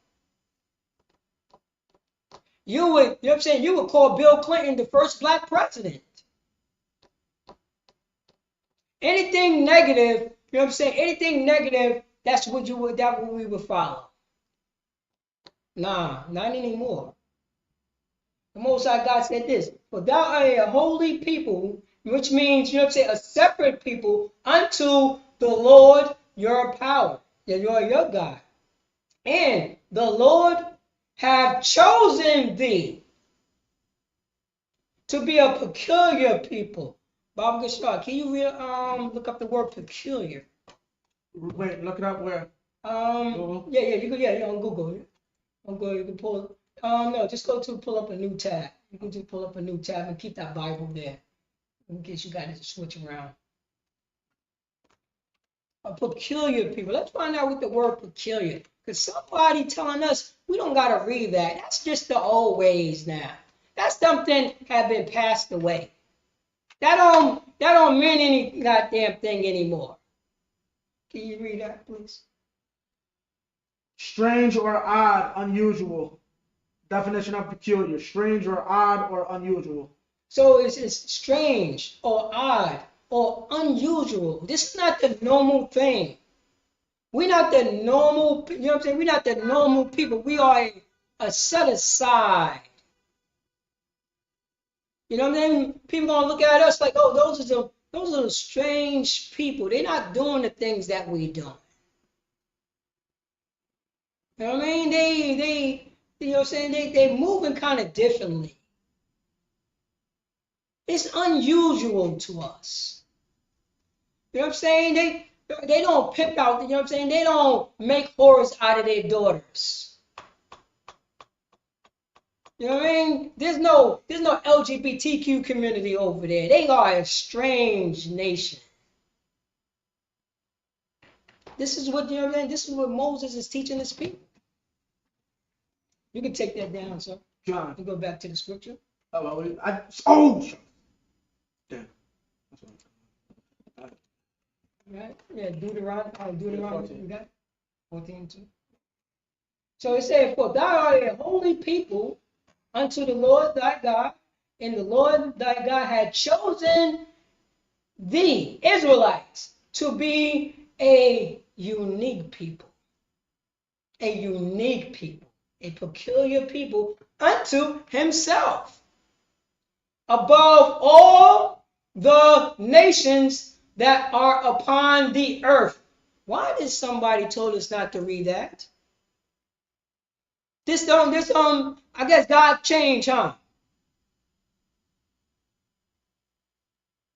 You would, you know what I'm saying, you would call Bill Clinton the first black president. Anything negative, you know what I'm saying, anything negative, that's what we would follow. Nah, not anymore. The Most High God said this, for thou art a holy people, which means, you know what I'm saying, a separate people unto the Lord your power, your God. And the Lord have chosen thee to be a peculiar people. Baba Gashar, can you look up the word peculiar? Wait, look it up where? Yeah, you can, on Google. On Google, you can pull. No, just pull up a new tab. You can just pull up a new tab and keep that Bible there, in case you got to switch around. A peculiar people. Let's find out what the word peculiar. Because somebody telling us we don't got to read that. That's just the old ways now. That's something have been passed away. That don't mean any goddamn thing anymore. Can you read that, please? Strange or odd, unusual. Definition of peculiar. Strange or odd or unusual. So it's strange or odd or unusual. This is not the normal thing. We're not the normal, you know what I'm saying? We're not the normal people. We are a set aside. You know what I mean? People gonna look at us like, oh, those are the strange people. They're not doing the things that we do. You know what I mean? They you know what I'm saying? They moving kind of differently. It's unusual to us. You know what I'm saying? They don't pick out, you know what I'm saying? They don't make whores out of their daughters. You know what I mean? There's no LGBTQ community over there. They are a strange nation. This is what, you know what I mean? This is what Moses is teaching his people. You can take that down, sir. John. And go back to the scripture. Damn. Right? Yeah, Deuteronomy, you got it? 14:2. So it said, for thou art a holy people unto the Lord thy God, and the Lord thy God had chosen thee, Israelites, to be a unique people. A unique people. A peculiar people unto himself. Above all the nations that are upon the earth. Why did somebody told us not to read that? I guess God changed, huh?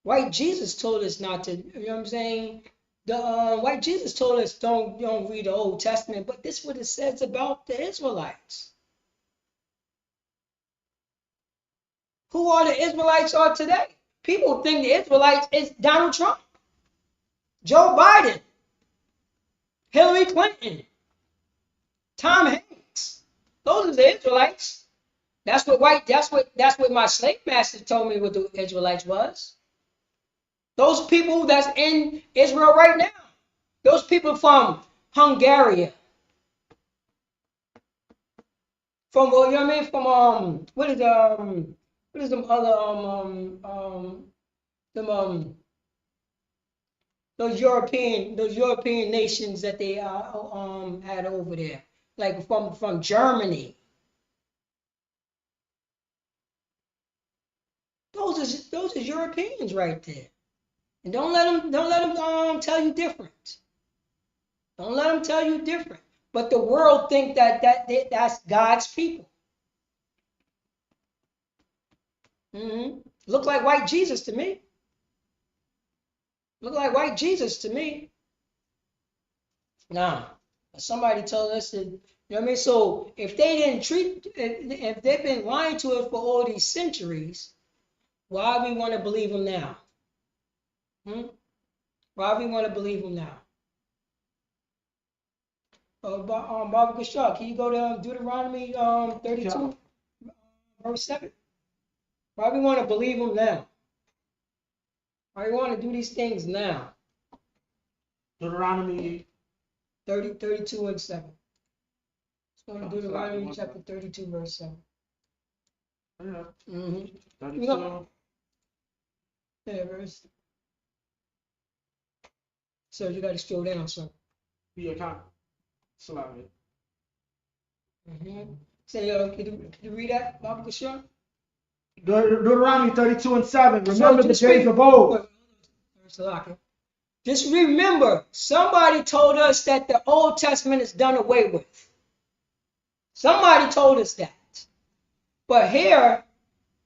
White Jesus told us not to, you know what I'm saying? The white Jesus told us don't read the Old Testament, but this is what it says about the Israelites. Who are the Israelites are today? People think the Israelites is Donald Trump, Joe Biden, Hillary Clinton, Tom Hanks. Those are the Israelites. That's what my slave master told me what the Israelites was. Those people that's in Israel right now. Those people from Hungary. From, you know what I mean? From what is them other those European nations that they had over there, like from Germany. Those are Europeans right there, and don't let them tell you different. Don't let them tell you different. But the world think that's God's people. Look like white Jesus to me. Look like white Jesus to me. Nah, somebody told us that, you know what I mean? So if they didn't if they've been lying to us for all these centuries, why we want to believe them now? Why we want to believe them now? Barbara Gashar, can you go to Deuteronomy 32, verse 7? Why we want to believe them now? Why we want to do these things now? Deuteronomy 32 and 7. Let's go to Deuteronomy chapter 32, verse 7. Yeah. 32. Yeah, verse. So you got to scroll down, sir. Yeah, kind of. Slowly. Say, can you read that, Baba Gashar? Deuteronomy 32 and 7. Remember the days of old. Just remember, somebody told us that the Old Testament is done away with. Somebody told us that. But here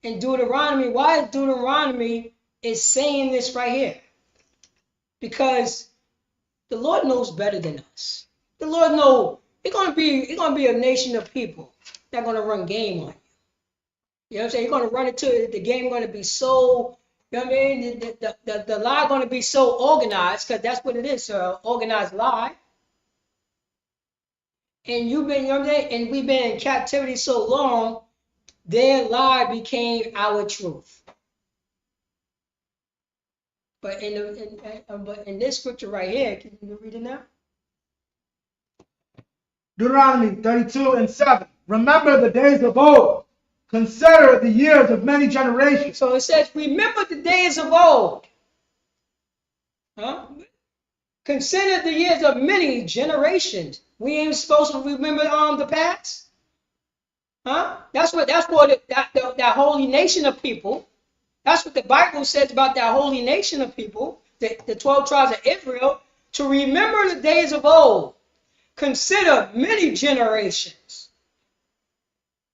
in Deuteronomy, why is Deuteronomy is saying this right here? Because the Lord knows better than us. The Lord knows it's gonna be a nation of people that are gonna run game on you. You know what I'm saying? You're gonna run into the game. Gonna be so. You know what I mean? The lie gonna be so organized, because that's what it is, sir. Organized lie. And you've been, you know what I'm saying? And we've been in captivity so long, their lie became our truth. But in this scripture right here, can you read it now? Deuteronomy 32 and 7. Remember the days of old. Consider the years of many generations. So it says, remember the days of old. Consider the years of many generations. We ain't supposed to remember the past. That's what that holy nation of people. That's what the Bible says about that holy nation of people, the 12 tribes of Israel, to remember the days of old. Consider many generations.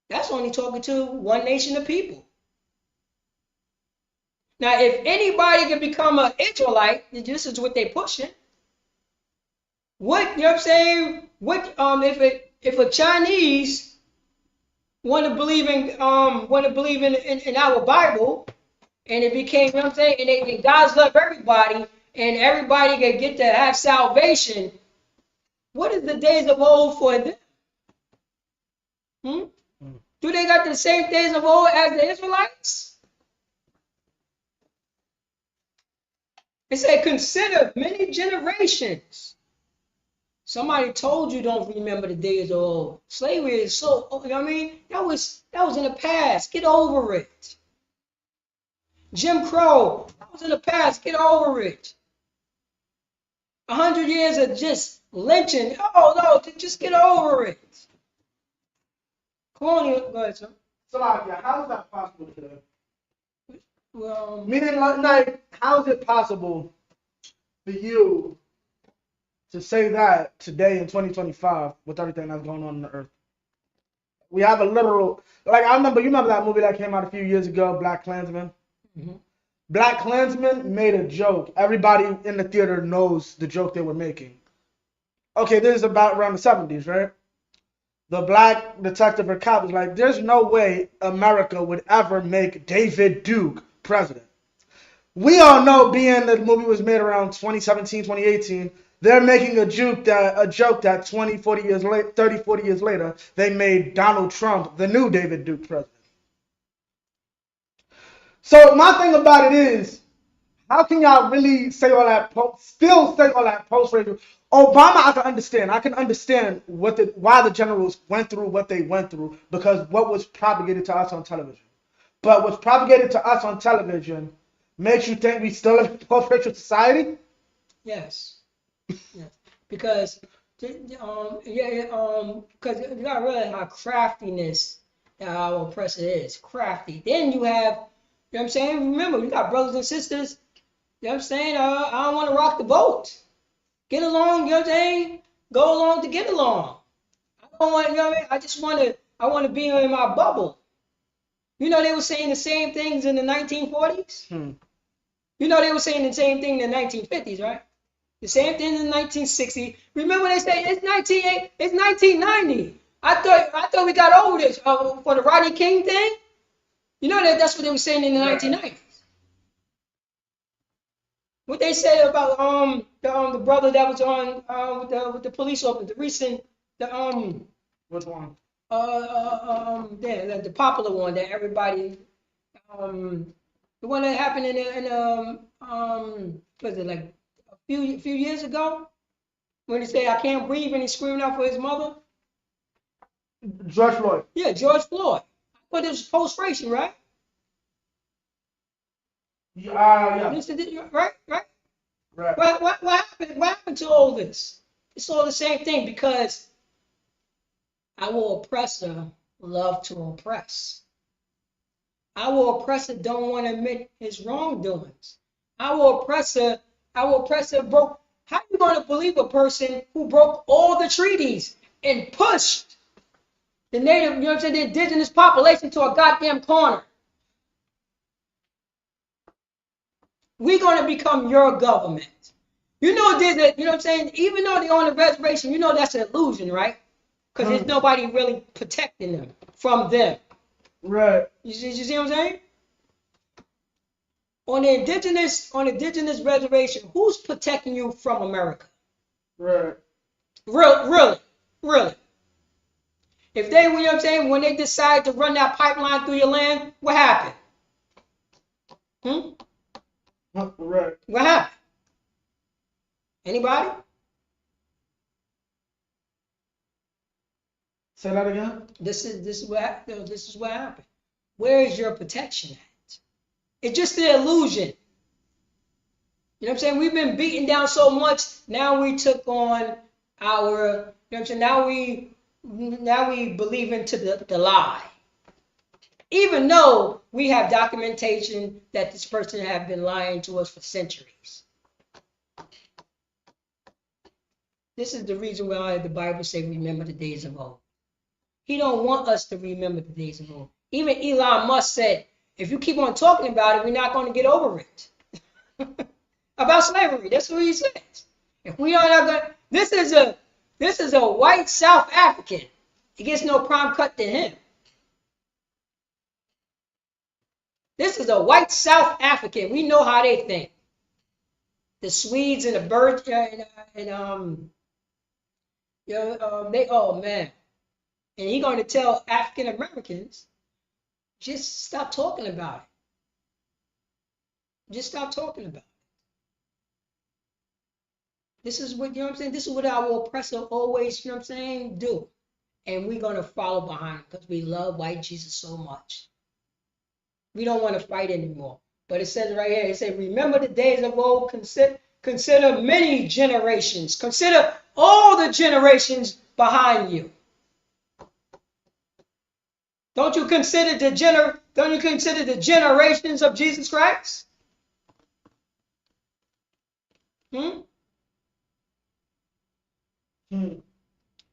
That's only talking to one nation of people. Now, if anybody can become an Israelite, this is what they're pushing. What, you know what I'm saying? What if a Chinese want to believe in our Bible, and it became, you know what I'm saying, and God's love everybody, and everybody can get to have salvation. What is the days of old for them? Do they got the same days of old as the Israelites? It said, consider many generations. Somebody told you don't remember the days of old. Slavery is so, you know what I mean? That was in the past. Get over it. Jim Crow, that was in the past. Get over it. 100 years of just lynching. Oh no, just get over it. Colonial, go ahead, sir. So, how is that possible today? Well, meaning, like, how is it possible for you to say that today in 2025 with everything that's going on the earth? We have a literal, like, you remember that movie that came out a few years ago, Black Klansman? Mm-hmm. Black Klansman made a joke. Everybody in the theater knows the joke they were making. Okay, this is about around the 70s, right? The black detective or cop is like, there's no way America would ever make David Duke president. We all know, being the movie was made around 2017, 2018, they're making a joke that 20, 40 years later, 30, 40 years later, they made Donald Trump the new David Duke president. So my thing about it is, how can y'all really say all that, still say all that post-racial? Obama, I can understand why the generals went through what they went through, because what was propagated to us on television. But what's propagated to us on television makes you think we still in a post-racial society? Yes. Yes. Because you gotta realize how craftiness that our oppressor is. Crafty. Then you have, you know what I'm saying? Remember, you got brothers and sisters, you know what I'm saying? I don't want to rock the boat. Get along, you know what I'm saying? Go along to get along. I don't want, you know what I mean? I want to be in my bubble. You know, they were saying the same things in the 1940s. You know, they were saying the same thing in the 1950s, right? The same thing in the 1960s. Remember, they say it's 1990. I thought we got over this for the Rodney King thing. You know that's what they were saying in the 1990s. What they said about the brother that was on with the police officer, the recent which one? The popular one that everybody the one that happened was it like a few years ago, when he said I can't breathe and he's screaming out for his mother? George Floyd. Yeah, George Floyd. But it was post-racial, right? Yeah. Right. What happened? What happened to all this? It's all the same thing, because our oppressor love to oppress. Our oppressor don't want to admit his wrongdoings. Our oppressor broke. How are you going to believe a person who broke all the treaties and pushed the native, you know what I'm saying, the indigenous population to a goddamn corner? We're going to become your government. You know that, you know what I'm saying? Even though they're on the reservation, you know that's an illusion, right? Because there's nobody really protecting them from them. Right. You see what I'm saying? On the indigenous reservation, who's protecting you from America? Right. Really. If they, you know what I'm saying, when they decide to run that pipeline through your land, what happened? Right. What happened? Anybody? Say that again. This is what happened. Where is your protection at? It's just the illusion. You know what I'm saying? We've been beaten down so much. Now we took on our, you know what I'm saying? Now we believe into the lie. Even though we have documentation that this person have been lying to us for centuries. This is the reason why the Bible says remember the days of old. He don't want us to remember the days of old. Even Elon Musk said, if you keep on talking about it, we're not going to get over it. About slavery. That's what he says. If we are not going, This is a white South African. He gets no prime cut to him. This is a white South African. We know how they think. The Swedes and the birds they oh man. And he's going to tell African Americans, just stop talking about it. Just stop talking about it. This is what, you know what I'm saying? This is what our oppressor always, you know what I'm saying, do. And we're going to follow behind him because we love white Jesus so much. We don't want to fight anymore. But it says right here, it says, remember the days of old, consider many generations. Consider all the generations behind you. Don't you consider the generations of Jesus Christ?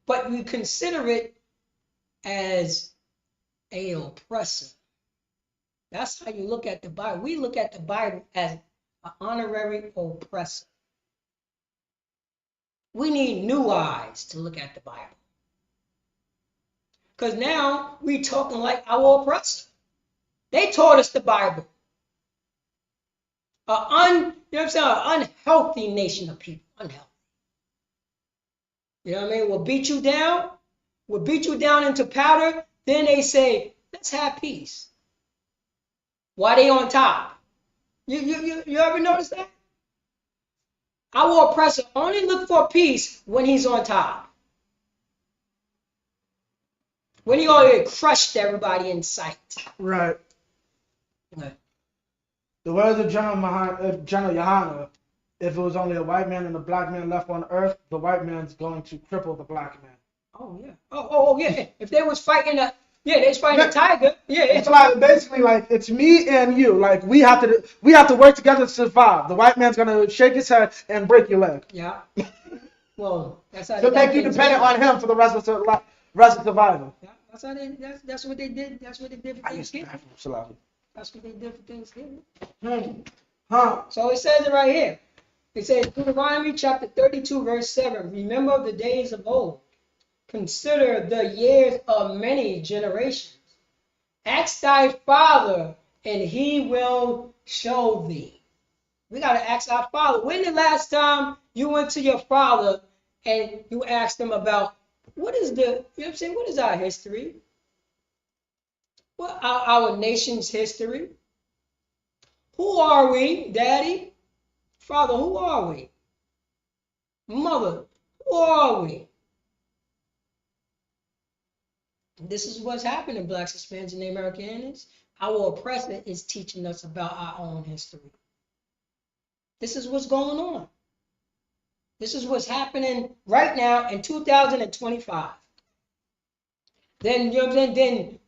But we consider it as an oppressor. That's how you look at the Bible. We look at the Bible as an honorary oppressor. We need new eyes to look at the Bible. Because now we talking like our oppressor. They taught us the Bible. You know what I'm saying? An unhealthy nation of people. Unhealthy. You know what I mean? We'll beat you down. We'll beat you down into powder. Then they say, let's have peace. Why they on top? You ever notice that? Our oppressor only look for peace when he's on top. When he already crushed everybody in sight. Right. The words of General Yohana, if it was only a white man and a black man left on earth, the white man's going to cripple the black man. Oh yeah. Oh yeah. If they was fighting they was fighting a tiger. Yeah. It's like basically like it's me and you. Like we have to work together to survive. The white man's gonna shake his head and break your leg. Yeah. Well, that's how to make you dependent on him for the rest of survival. Yeah, that's what they did. That's what they did for Thanksgiving. That's what they did for Thanksgiving. So it says it right here. It says Deuteronomy chapter 32 verse 7. Remember the days of old. Consider the years of many generations. Ask thy father, and he will show thee. We got to ask our father. When the last time you went to your father and you asked him about what is you know what I'm saying? What is our history? What our nation's history? Who are we, Daddy? Father, who are we? Mother, who are we? This is what's happening, Blacks, Hispanics, and Americans. Our oppressor is teaching us about our own history. This is what's going on. This is what's happening right now in 2025. Then, you know what I'm saying?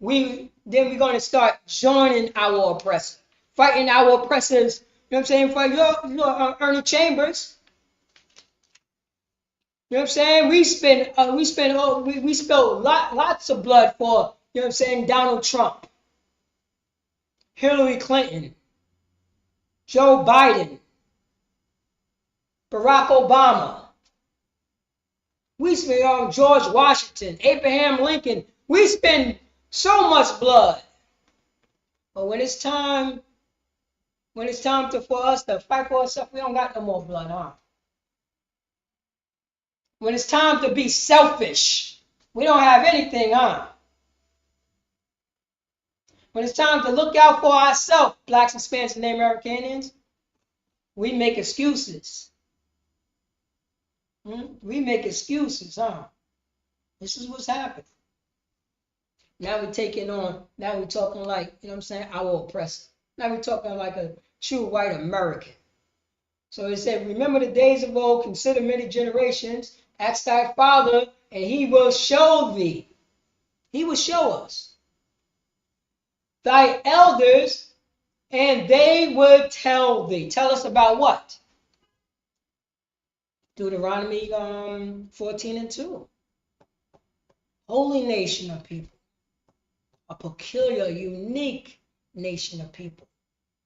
Then we're going to start joining our oppressor, fighting our oppressors. You know what I'm saying? For your Ernie Chambers. You know what I'm saying? We spilled lots of blood for, you know what I'm saying, Donald Trump, Hillary Clinton, Joe Biden, Barack Obama. We spent George Washington, Abraham Lincoln. We spend so much blood. But when it's time for us to fight for ourselves, we don't got no more blood, huh? When it's time to be selfish, we don't have anything, huh? When it's time to look out for ourselves, Blacks, Hispanics, and Native Americans, we make excuses. We make excuses, huh? This is what's happening. Now we're talking like, you know what I'm saying, our oppressor. Now we're talking like a true white American. So it said, remember the days of old, consider many generations, ask thy father, and he will show thee. He will show us. Thy elders, and they will tell thee. Tell us about what? Deuteronomy 14:2. Holy nation of people. A peculiar, unique nation of people.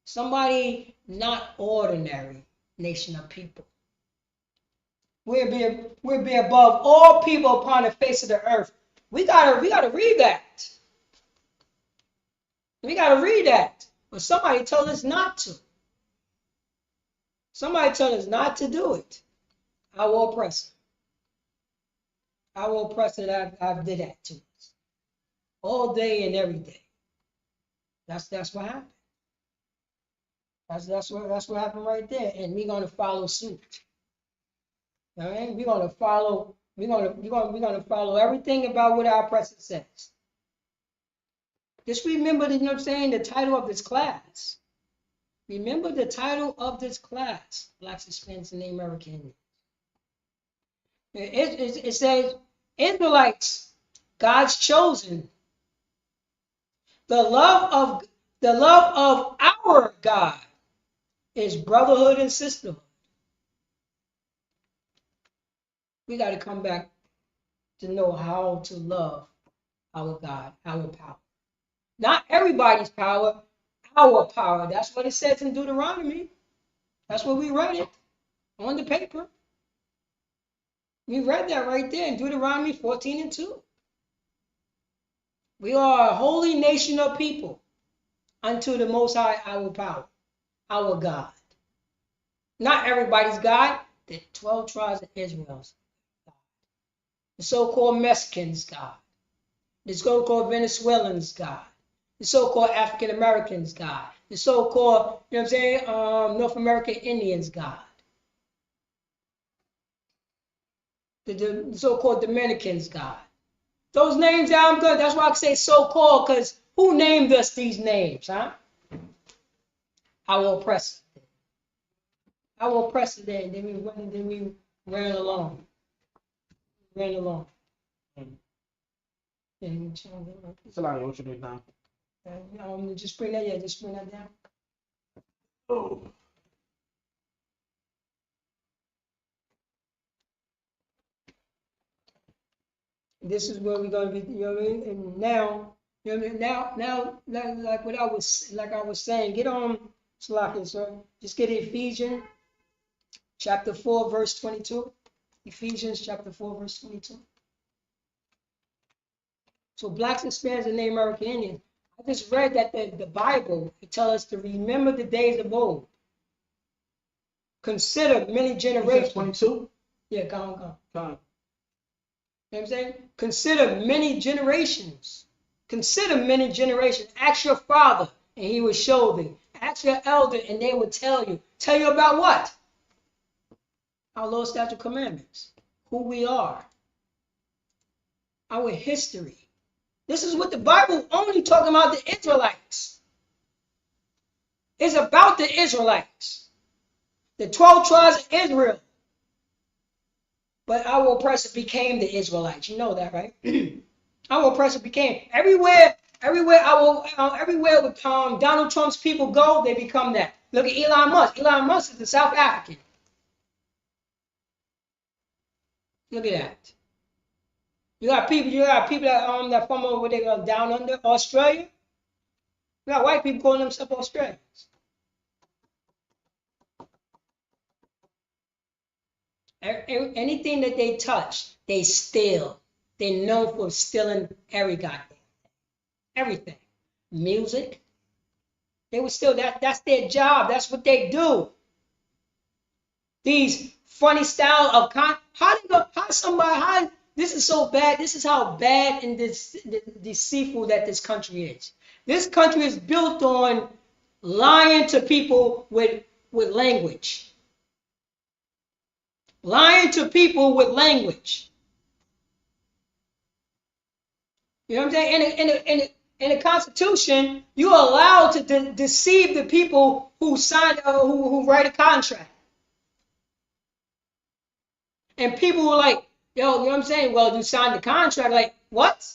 Somebody not ordinary nation of people. We'll be above all people upon the face of the earth. We gotta read that. We gotta read that. But somebody told us not to. Somebody told us not to do it. Our oppressor. Our oppressor that I've did that to us. All day and every day. That's what happened. That's what happened right there. And we're gonna follow suit. All right? We're gonna follow everything about what our oppressor says. Just remember the, you know what I'm saying, the title of this class. Remember the title of this class, Blacks, Hispanics, and Native American Indians. It says, Israelites, God's chosen. The love of our God is brotherhood and sisterhood. We got to come back to know how to love our God, our power. Not everybody's power, our power. That's what it says in Deuteronomy. That's what we read it on the paper. We read that right there in Deuteronomy 14:2. We are a holy nation of people unto the Most High, our power, our God. Not everybody's God. The 12 tribes of Israel's God. The so-called Mexicans' God. The so-called Venezuelans' God. The so-called African Americans' God. The so-called, you know what I'm saying, North American Indians' God. The so-called Dominicans' God. Those names I'm good. That's why I say so-called, because who named us these names, huh? Our oppressor. Our oppressor there, and then we ran along. Ran along. It's a lot of what you do now. Just bring that, just bring that down. Oh. This is where we're gonna be, you know what I mean? And now, you know what I mean? Now, like what I was saying, get on Slack, sir. Just get Ephesians chapter 4, verse 22. Ephesians chapter 4, verse 22. So Blacks, Hispanics, and Native American Indians. I just read that the Bible, it tells us to remember the days of old. Consider many generations. 22? Yeah, go on. You know what I'm saying? Consider many generations. Consider many generations. Ask your father, and he will show thee. Ask your elder, and they will tell you. Tell you about what? Our Lord's statute commandments. Who we are. Our history. This is what the Bible only talking about the Israelites. It's about the Israelites. The 12 tribes of Israel. But our oppressor became the Israelites. You know that, right? Our oppressor became everywhere with Donald Trump's people go, they become that. Look at Elon Musk. Elon Musk is the South African. Look at that. You got people that from over there down under Australia. You got white people calling themselves Australians. Anything that they touch, they steal. They're known for stealing every goddamn thing. Everything. Music. They would steal that. That's their job. That's what they do. These funny style of this is so bad. This is how bad and deceitful that this country is. This country is built on lying to people with language. Lying to people with language. You know what I'm saying? In the Constitution, you're allowed to deceive the people who sign, who write a contract. And people were like, yo, you know what I'm saying? Well, you signed the contract. Like, what?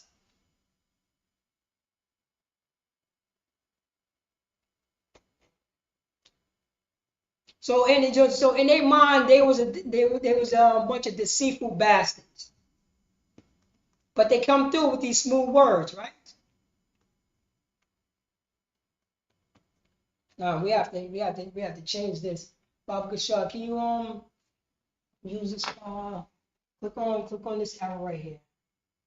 So in their mind, there was a bunch of deceitful bastards. But they come through with these smooth words, right? No, we have to change this. Bob Gashar, can you use this, click on this arrow right here.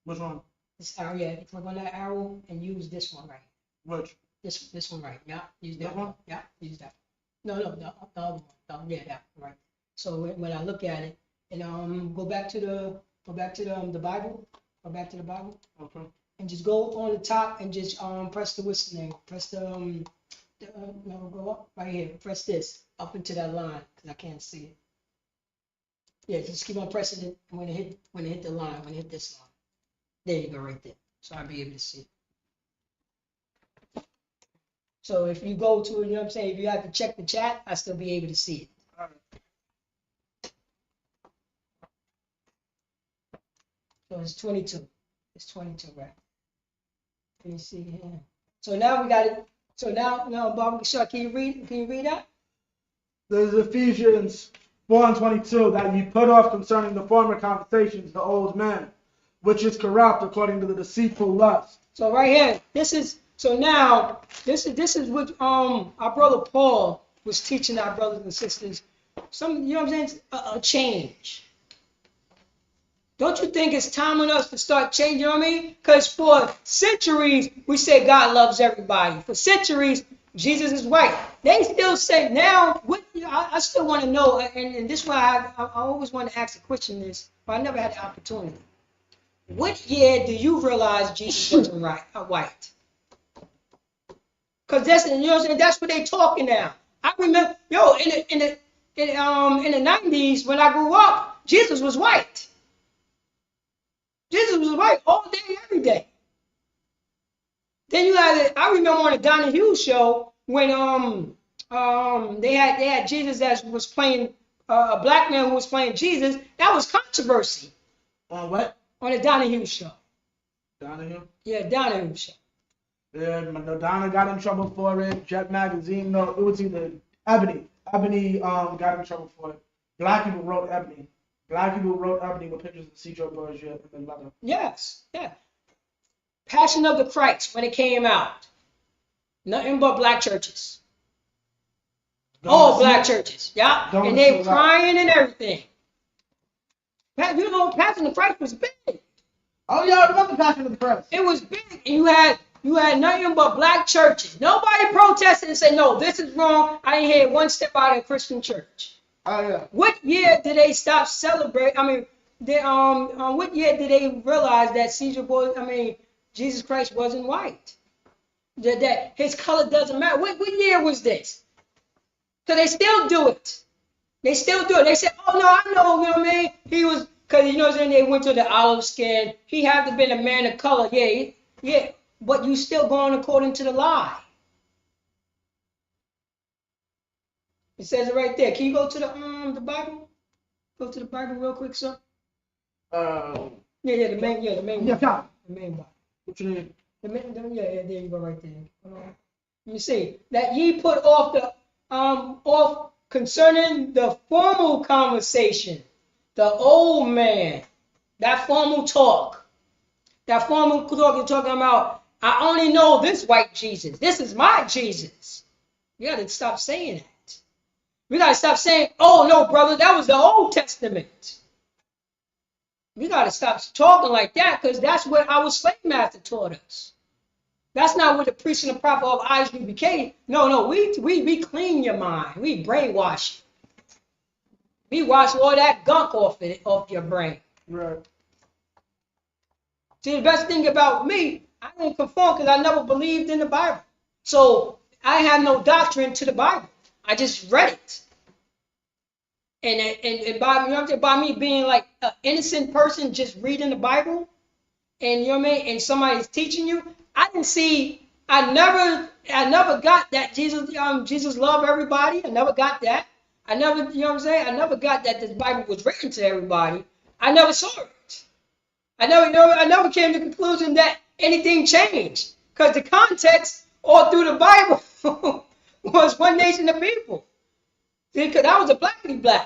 Which one? This arrow, yeah, click on that arrow and use this one right here. Which? This one right, yeah, use that one. Yeah, use that. No, the other one, yeah, that one right. So when I look at it, and go back to the Bible, go back to the Bible. Okay. And just go on the top and just press the what's the name? Press the no, go up right here. Press this up into that line because I can't see it. Yeah, just keep on pressing it when it hit the line, when it hit this line. There you go, right there. So I'll be able to see it. So if you go to, you know what I'm saying, if you have to check the chat, I still be able to see it. All right. So it's 22. It's 22, right? Let me see here. So now we got it. So now, Bob, can you read that? There's Ephesians 4:22 that you put off concerning the former conversations, the old man, which is corrupt according to the deceitful lust. So right here, this is what our brother Paul was teaching our brothers and sisters. Some, you know what I'm saying, a change. Don't you think it's time on us to start changing? You know what I mean? Because for centuries, we say God loves everybody. For centuries, Jesus is white. They still say now, I still want to know, and this is why I always want to ask a question this, but I never had the opportunity. What year do you realize Jesus wasn't white? Because that's, you know what I'm saying, that's what they talking now. I remember, in the 90s, when I grew up, Jesus was white. Jesus was white all day, every day. Then you had, I remember on the Donahue show when they had Jesus that was playing a black man who was playing Jesus. That was controversy. On what? On the Donahue show. Donahue? Yeah, Donahue show. Yeah, Madonna got in trouble for it. Jet Magazine, no, it was either Ebony. Ebony got in trouble for it. Black people wrote Ebony. Black people wrote Ebony with pictures of Cedro Borgia and leather. Yes, yeah. Passion of the Christ when it came out. Nothing but black churches. All black churches, yeah. And they crying and everything. You know, Passion of the Christ was big. Oh yeah, I remember Passion of the Christ. It was big, and you had nothing but black churches. Nobody protested and said, no, this is wrong. I ain't hear one step out of a Christian church. Oh yeah. What year did they stop celebrating? I mean, what year did they realize that Jesus Christ wasn't white? That his color doesn't matter. What year was this? So they still do it. They still do it. They said, oh no, I know, you know what I mean? He was, because you know what I'm saying, they went to the olive skin. He had to have been a man of color. Yeah. But you still going according to the lie. It says it right there. Can you go to the Bible? Go to the Bible real quick, sir. The main Yeah, Bible. The main Bible. What you need? There you go, right there. Let me see that ye put off off concerning the formal conversation, the old man, that formal talk. That formal talk you're talking about. I only know this white Jesus. This is my Jesus. You got to stop saying that. We got to stop saying, oh, no, brother, that was the Old Testament. We got to stop talking like that because that's what our slave master taught us. That's not what the priest and the prophet of ISUPK. No, we clean your mind. We brainwash you. We wash all that gunk off your brain. Right. See, the best thing about me, I don't conform because I never believed in the Bible. So I have no doctrine to the Bible. I just read it. And by me being like an innocent person just reading the Bible, and you know what I mean, and somebody's teaching you, I never got that Jesus loved everybody. I never got that. I never, you know what I'm saying? I never got that this Bible was written to everybody. I never saw it. I never came to the conclusion that anything changed because the context all through the Bible was one nation of people. Because I was a black.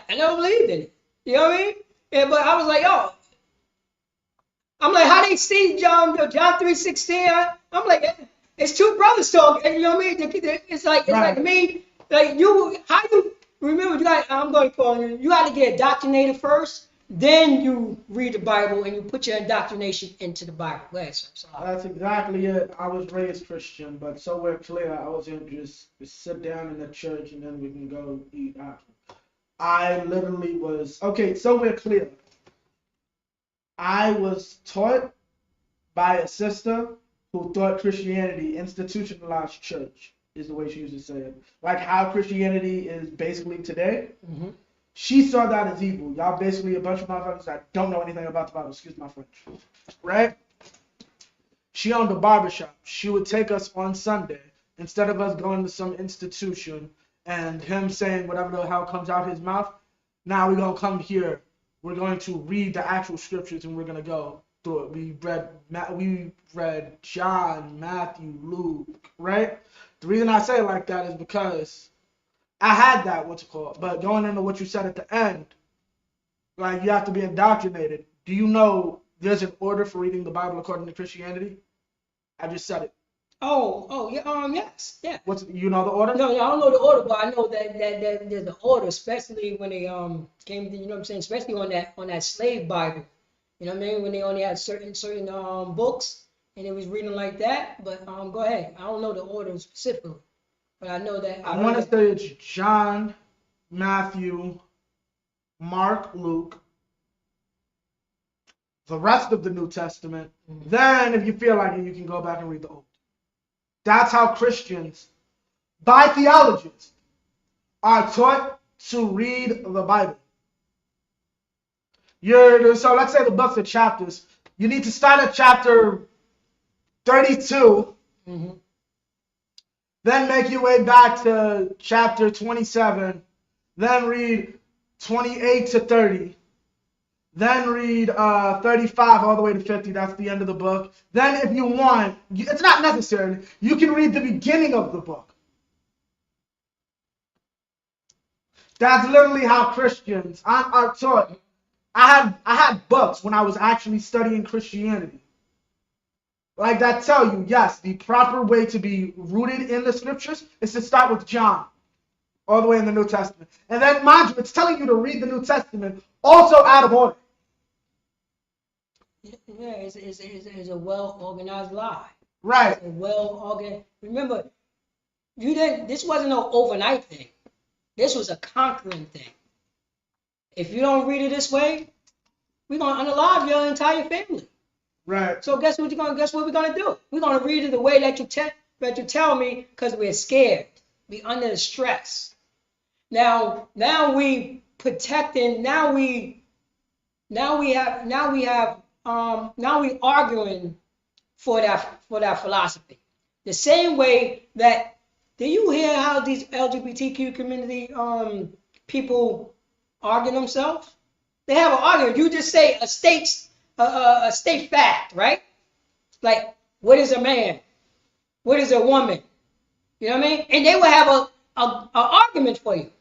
I never believed in it. You know what I mean? Yeah, but I was like, I'm like, how they see John 3:16? I'm like, it's two brothers talking. You know what I mean? It's like me, like you. remember, I'm going to call you. You got to get indoctrinated first. Then you read the Bible and you put your indoctrination into the Bible. Go ahead, sir. That's exactly it. I was raised Christian, but so we're clear, I wasn't just sit down in the church and then we can go eat after. I literally was, okay, so we're clear. I was taught by a sister who thought Christianity, institutionalized church, is the way she used to say it. Like how Christianity is basically today. Mm-hmm. She saw that as evil. Y'all basically a bunch of motherfuckers that don't know anything about the Bible. Excuse my French. Right? She owned a barbershop. She would take us on Sunday, instead of us going to some institution and him saying whatever the hell comes out his mouth. Now we're going to come here. We're going to read the actual scriptures and we're going to go through it. We read John, Matthew, Luke, right? The reason I say it like that is because I had that, what's it called? But going into what you said at the end, like you have to be indoctrinated. Do you know there's an order for reading the Bible according to Christianity? I just said it. Oh, yeah, yes, yeah. You know the order? No, I don't know the order, but I know that there's the order, especially when they came to, you know what I'm saying, especially on that slave Bible. You know what I mean? When they only had certain books and it was reading like that. But go ahead. I don't know the order specifically, but I know that. I want to say it's John, Matthew, Mark, Luke, the rest of the New Testament. Mm-hmm. Then, if you feel like it, you can go back and read the Old. That's how Christians, by theologians, are taught to read the Bible. So let's say the books are chapters. You need to start at chapter 32, mm-hmm. Then make your way back to chapter 27, then read 28 to 30, then read 35 all the way to 50. That's the end of the book. Then if you want, it's not necessary, you can read the beginning of the book. That's literally how Christians are taught. I had books when I was actually studying Christianity. Like that tell you, yes, the proper way to be rooted in the scriptures is to start with John, all the way in the New Testament. And then, mind you, it's telling you to read the New Testament also out of order. Yeah, it's a well-organized lie. Right. It's a well-organized. Remember, this wasn't no overnight thing. This was a conquering thing. If you don't read it this way, we're going to unalive your entire family. Right. So guess what we're gonna do? We're gonna read it the way that you tell me, because we're scared. We under the stress. Now we protecting. Now we arguing for that philosophy. The same way that, do you hear how these LGBTQ community people argue themselves? They have an argument. You just say a state fact, right? Like, what is a man? What is a woman? You know what I mean? And they will have a argument for you.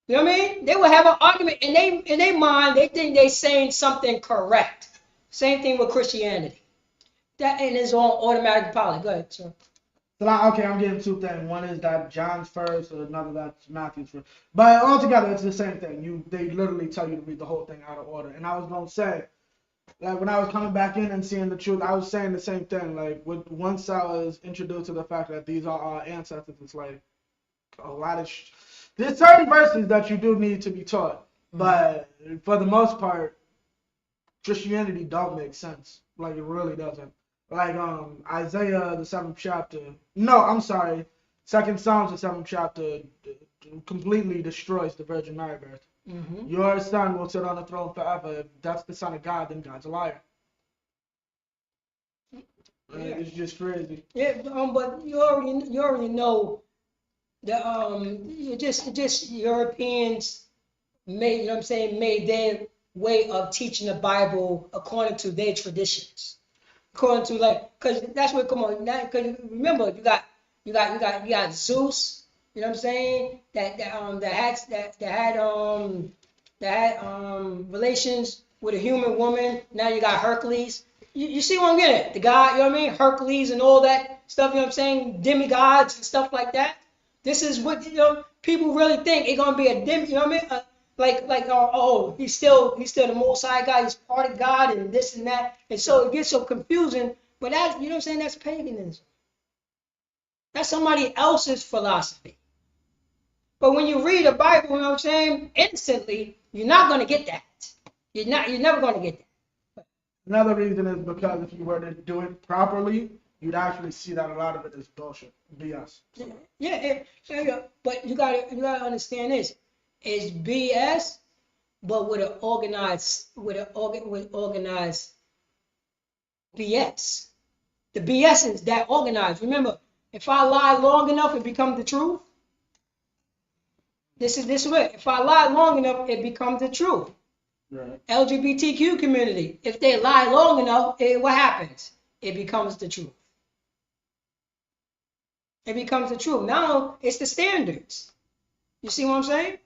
You know what I mean? They will have an argument in their mind. They think they're saying something correct. Same thing with Christianity. That and it's on automatic pilot. Go ahead, sir. So okay, I'm getting two things. One is that John's first, or another that's Matthew's first. But altogether, it's the same thing. They literally tell you to read the whole thing out of order. And I was gonna say, like when I was coming back in and seeing the truth, I was saying the same thing. Like once I was introduced to the fact that these are our ancestors, it's like a lot of. There's certain verses that you do need to be taught, but for the most part, Christianity don't make sense. Like it really doesn't. Like Isaiah the 7th chapter. No, I'm sorry. 2nd Psalms the 7th chapter completely destroys the Virgin Mary birth. Mm-hmm. Your son will sit on the throne forever. If that's the Son of God, then God's a liar. Yeah. It's just crazy. Yeah, but you already know that just Europeans made their way of teaching the Bible according to their traditions. According to because that's what because remember you got Zeus, you know what I'm saying, that had relations with a human woman. Now you got Hercules. You see what I'm getting at? The guy, you know what I mean, Hercules and all that stuff. You know what I'm saying, demigods and stuff like that. This is what people really think it's gonna be a dim, you know what I mean? He's still the Most High God. He's part of God and this and that, and so it gets so confusing. But that, you know what I'm saying? That's paganism. That's somebody else's philosophy. But when you read the Bible, you know what I'm saying, instantly, you're not gonna get that. You're never gonna get that. Another reason is because if you were to do it properly, you'd actually see that a lot of it is bullshit, BS. Yeah. But you gotta understand this: it's BS, but with organized BS. The BS is that organized. Remember, if I lie long enough, it becomes the truth. This is way. If I lie long enough, it becomes the truth. Right. LGBTQ community, if they lie long enough, what happens? It becomes the truth. It becomes the truth. Now it's the standards. You see what I'm saying?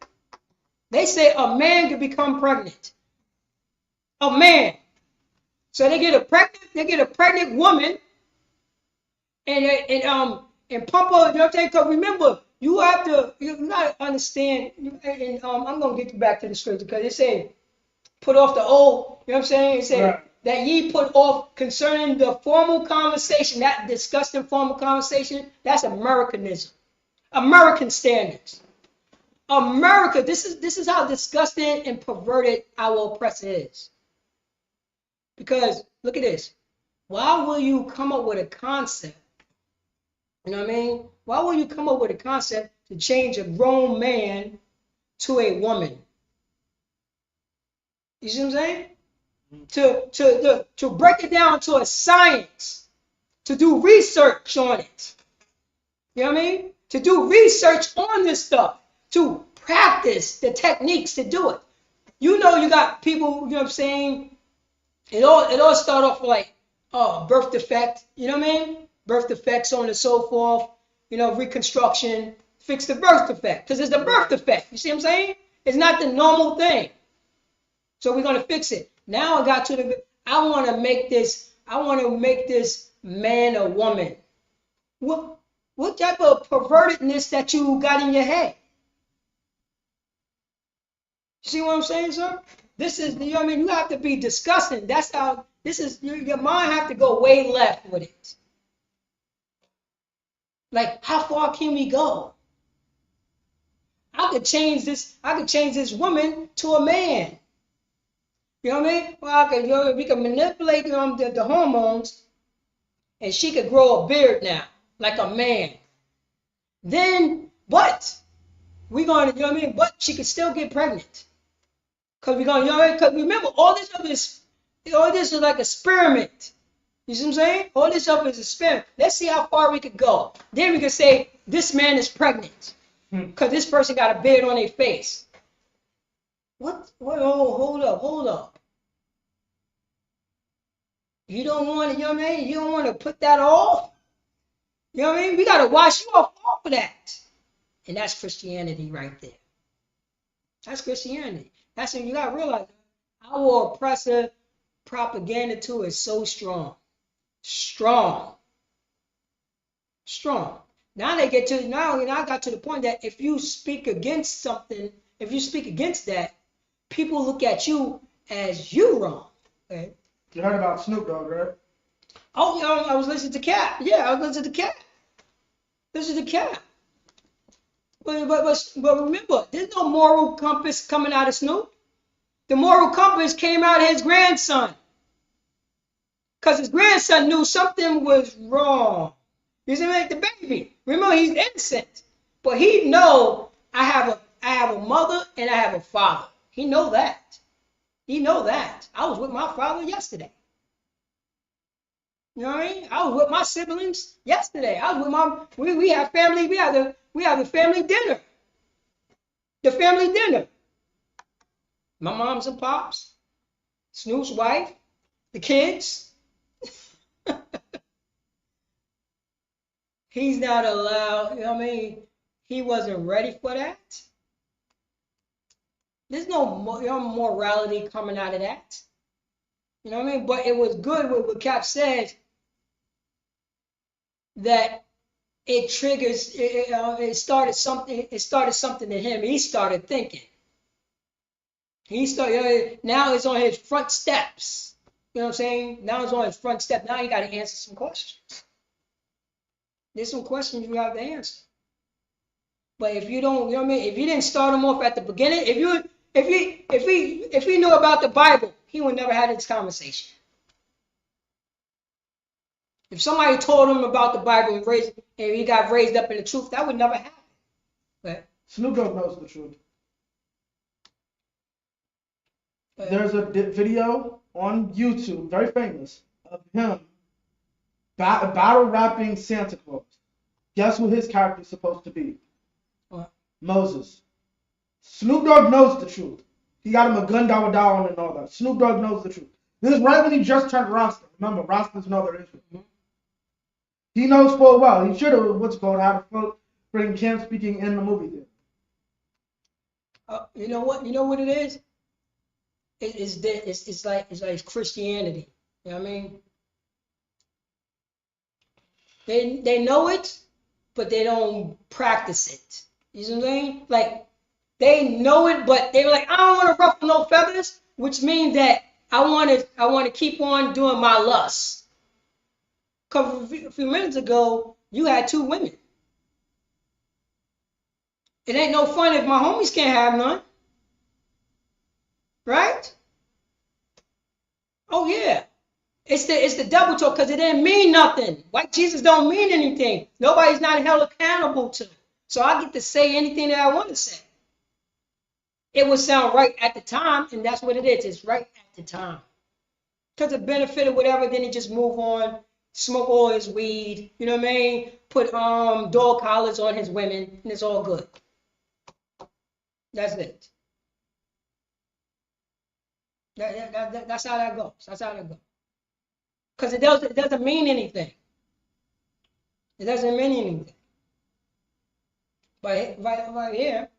They say a man could become pregnant. A man. So they get a pregnant woman, and pump her. You know what I'm saying? Because remember, you gotta understand. And I'm gonna get back to the scripture because it said, "Put off the old." You know what I'm saying? It said. Right. That ye put off concerning the formal conversation, that disgusting formal conversation, that's Americanism. American standards. America, this is how disgusting and perverted our oppressor is. Because, look at this. Why will you come up with a concept? You know what I mean? Why will you come up with a concept to change a grown man to a woman? You see what I'm saying? To break it down to a science, to do research on it. You know what I mean? To do research on this stuff, to practice the techniques to do it. You know, you got people, you know what I'm saying? It all start off like birth defect, you know what I mean? Birth defect, so on and so forth, you know, reconstruction, fix the birth defect, because it's the birth defect. You see what I'm saying? It's not the normal thing. So we're gonna fix it. Now I want to make this man a woman. What type of pervertedness that you got in your head? See what I'm saying, sir? This is, you know what I mean? You have to be disgusting. That's how, your mind have to go way left with it. Like, how far can we go? I could change this woman to a man. You know what I mean? Well, we can manipulate the hormones, and she could grow a beard now, like a man. Then, but we're going to, you know what I mean? But she could still get pregnant. Because we're going to, you know what I mean? Because remember, all this is like an experiment. You see what I'm saying? All this stuff is an experiment. Let's see how far we could go. Then we can say, this man is pregnant. Because this person got a beard on their face. What? Oh, hold up. You don't want to, you know what I mean? You don't want to put that off. You know what I mean? We got to wash you off of that. And that's Christianity right there. That's Christianity. That's what you got to realize. Our oppressive propaganda too is so strong. Strong. Now I got to the point that if you speak against something, if you speak against that, people look at you as you wrong. Okay? You heard about Snoop Dogg, right? Oh, I was listening to Cap. Yeah, I was listening to Cap. But remember, there's no moral compass coming out of Snoop. The moral compass came out of his grandson. Because his grandson knew something was wrong. You see, like the baby. Remember, he's innocent. But he know I have a mother and I have a father. He know that. I was with my father yesterday. You know what I mean? I was with my siblings yesterday. I was with we have family. We have the family dinner. The family dinner. My moms and pops, Snoop's wife, the kids. He's not allowed, you know what I mean? He wasn't ready for that. There's no morality coming out of that. You know what I mean? But it was good what Cap said, that it triggers. It started something. It started something in him. He started thinking. He started. Now it's on his front steps. You know what I'm saying? Now it's on his front step. Now you got to answer some questions. There's some questions you have to answer. But if you don't, you know what I mean? If you didn't start him off at the beginning, if he knew about the Bible, he would never have this conversation. If somebody told him about the Bible and he got raised up in the truth, that would never happen. But Snoop Dogg knows the truth. There's a video on YouTube, very famous, of him battle rapping Santa Claus. Guess who his character is supposed to be? What? Moses. Snoop Dogg knows the truth. He got him a gun down and all that. Snoop Dogg knows the truth. This is right when he just turned Rasta. Remember, Rastas know their issue. Mm-hmm. He knows full well. He should have had a bring Kim speaking in the movie theater. You know what? You know what it is? It's like Christianity. You know what I mean? They know it, but they don't practice it. You know what I'm saying? Like they know it, but they're like, I don't want to ruffle no feathers, which means that I want to keep on doing my lust. Because a few minutes ago, you had 2 women. It ain't no fun if my homies can't have none. Right? Oh yeah. It's the double talk because it didn't mean nothing. White Jesus don't mean anything. Nobody's not held accountable to. So I get to say anything that I want to say. It would sound right at the time, and that's what it is. It's right at the time. Because it benefited whatever, then he just move on, smoke all his weed, you know what I mean? Put dog collars on his women, and it's all good. That's it. That's how that goes. That's how that goes. Because it doesn't mean anything. It doesn't mean anything. But right here,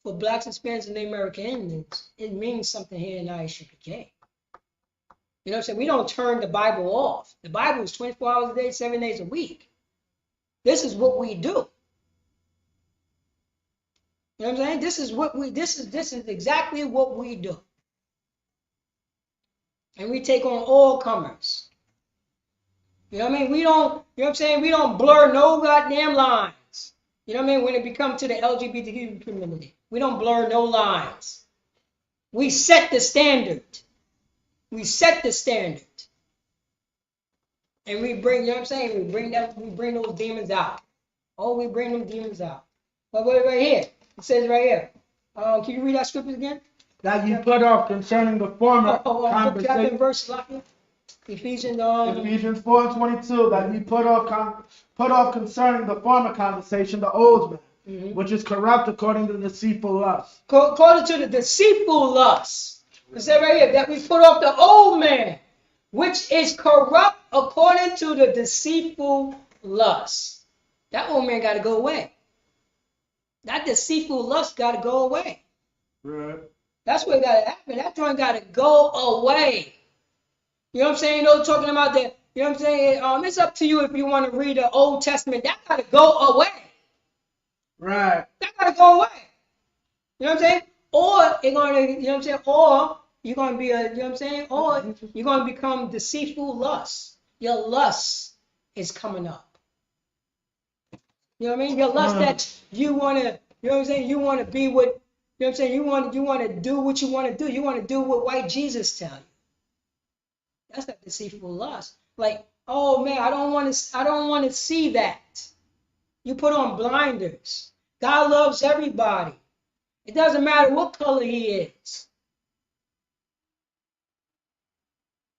for blacks, Hispanics, and Native American Indians, it means something here in ISUPK. You know what I'm saying? We don't turn the Bible off. The Bible is 24 hours a day, 7 days a week. This is what we do. You know what I'm saying? This is exactly what we do. And we take on all comers. You know what I mean? We don't, you know what I'm saying? We don't blur no goddamn lines. You know what I mean? When it comes to the LGBTQ community, we don't blur no lines. We set the standard. We set the standard. And we bring, you know what I'm saying? We bring those demons out. Oh, we bring them demons out. But wait, right here. It says right here. Can you read that scripture again? That you put off concerning the former conversation. Chapter and verse, Ephesians 4:22. That you put off concerning the former conversation, the old man, which is corrupt according to the deceitful lust. According to the deceitful lust. It says right here that we put off the old man, which is corrupt according to the deceitful lust. That old man got to go away. That deceitful lust got to go away. Right. That's what got to happen. That joint got to go away. You know what I'm saying? You know, talking about the, you know what I'm saying? It's up to you if you want to read the Old Testament. That got to go away. Right. That got to go away. You know what I'm saying? Or you're going to, you know what I'm saying? Or you're going to be a, you know what I'm saying? Or you're going to become deceitful lust. Your lust is coming up. You know what I mean? Your lust that you want to, you know what I'm saying? You want to be with, you know what I'm saying? You want to do what you want to do. You want to do what white Jesus tell you. That's that deceitful lust. Like, oh man, I don't want to see that. You put on blinders. God loves everybody. It doesn't matter what color he is.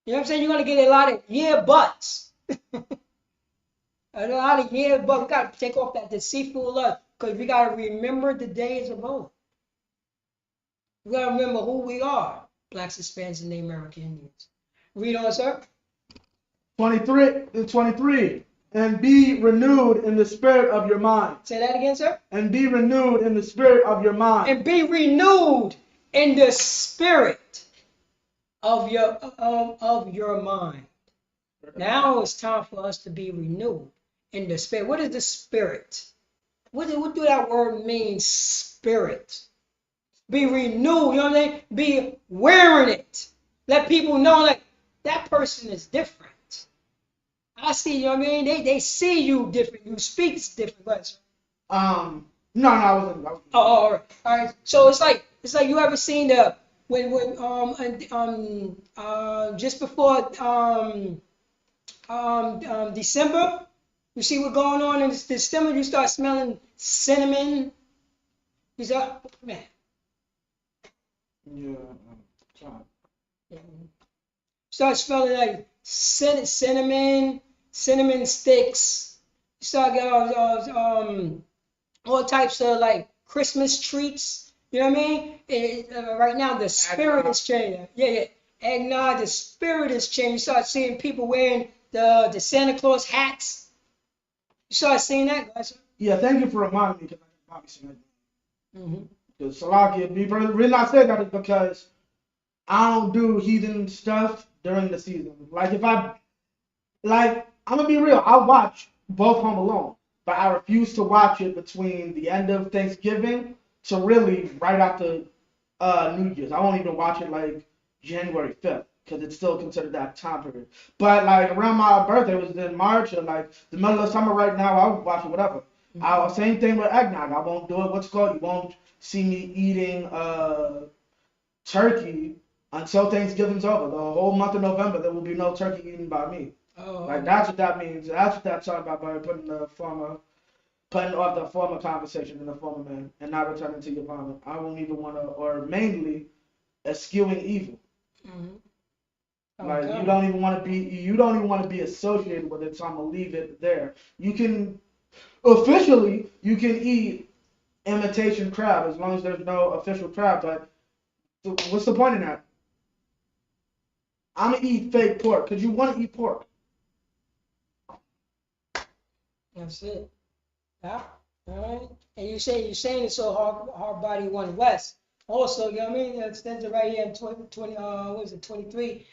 You know what I'm saying? You're going to get a lot of yeah buts. A lot of yeah buts. We got to take off that deceitful lust because we got to remember the days of old. We got to remember who we are. Blacks, Hispanics, and Native American Indians. Read on, sir. 23. And be renewed in the spirit of your mind. Say that again, sir. And be renewed in the spirit of your mind. And be renewed in the spirit of your mind. Now it's time for us to be renewed in the spirit. What is the spirit? What do that word mean, spirit? Be renewed, you know what I mean? Be wearing it. Let people know like that person is different. I see, you know what I mean? They see you different. You speak different. But No, I wasn't. oh, all right, all right. So it's like you ever seen the when just before December, you see what's going on in December. You start smelling cinnamon. You start, man. Yeah. Start smelling like cinnamon sticks. You start getting all types of like Christmas treats. You know what I mean? Right now the spirit is changing. Yeah. Eggnog, the spirit is changing. You start seeing people wearing the Santa Claus hats. You start seeing that, guys? Yeah, thank you for reminding me because I probably seen that. Because Salakia, the reason I said that is because I don't do heathen stuff during the season. Like I'm gonna be real. I watch both Home Alone, but I refuse to watch it between the end of Thanksgiving to really right after New Year's. I won't even watch it like January 5th because it's still considered that time period. But like around my birthday, it was in March or like the middle of summer right now, I would watch it whatever. Same thing with eggnog. I won't do it. What's called? You won't see me eating turkey until Thanksgiving's over. The whole month of November, there will be no turkey eaten by me. Oh. Like that's what that means. That's what that's talking about by putting off the former conversation in the former man and not returning to your vomit. I won't even want to, or mainly, eschewing evil. Like you don't even want to be associated with it. So I'm gonna leave it there. You can officially eat imitation crab as long as there's no official crab. But what's the point in that? I'm gonna eat fake pork because you want to eat pork. That's it. Yeah. All right. And you're saying it's so hard body one west. Also, you know what I mean? It extends it right here in 23.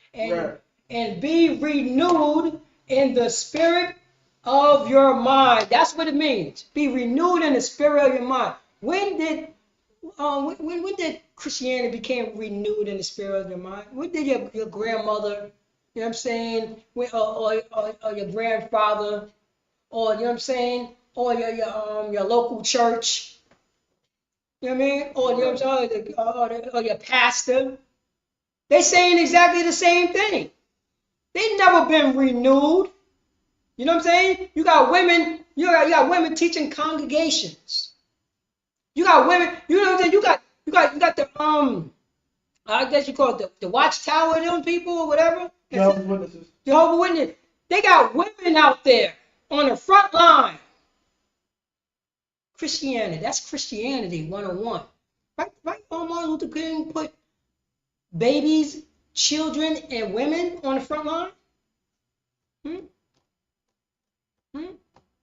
And be renewed in the spirit of your mind. That's what it means. Be renewed in the spirit of your mind. When did Christianity became renewed in the spirit of your mind? When did your grandmother, you know what I'm saying, or your grandfather, or you know what I'm saying, or your local church, you know what I mean, or you know what I'm saying, or your pastor, they saying exactly the same thing. They never been renewed. You know what I'm saying? You got women. You got women teaching congregations. You got women. You know what I'm saying? You got the I guess you call it the watchtower. Them people or whatever. Jehovah's Witnesses. Jehovah's Witnesses. They got women out there on the front line. Christianity. That's Christianity 101. Right. Martin Luther King put babies, children, and women on the front line.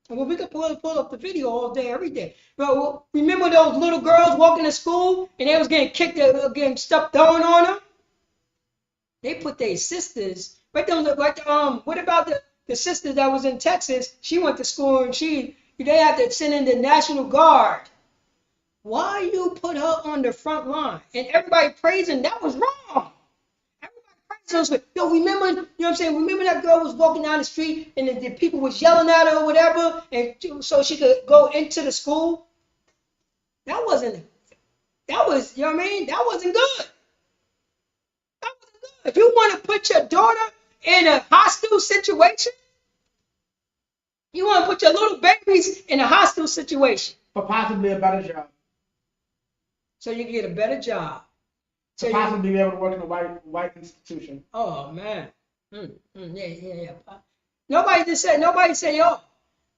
Well, we could pull up the video all day, every day. But remember those little girls walking to school and they was getting kicked, getting stuff thrown on them? They put their sisters, right there, like what about the sister that was in Texas? She went to school and they had to send in the National Guard. Why you put her on the front line? And everybody praising, that was wrong. Yo, remember, you know what I'm saying? Remember that girl was walking down the street and the people was yelling at her or whatever, and so she could go into the school? That was, you know what I mean? That wasn't good. If you want to put your daughter in a hostile situation, you want to put your little babies in a hostile situation. For possibly a better job. So you can get a better job. To possibly be able to work in a white institution. Oh man, yeah. Nobody said, yo,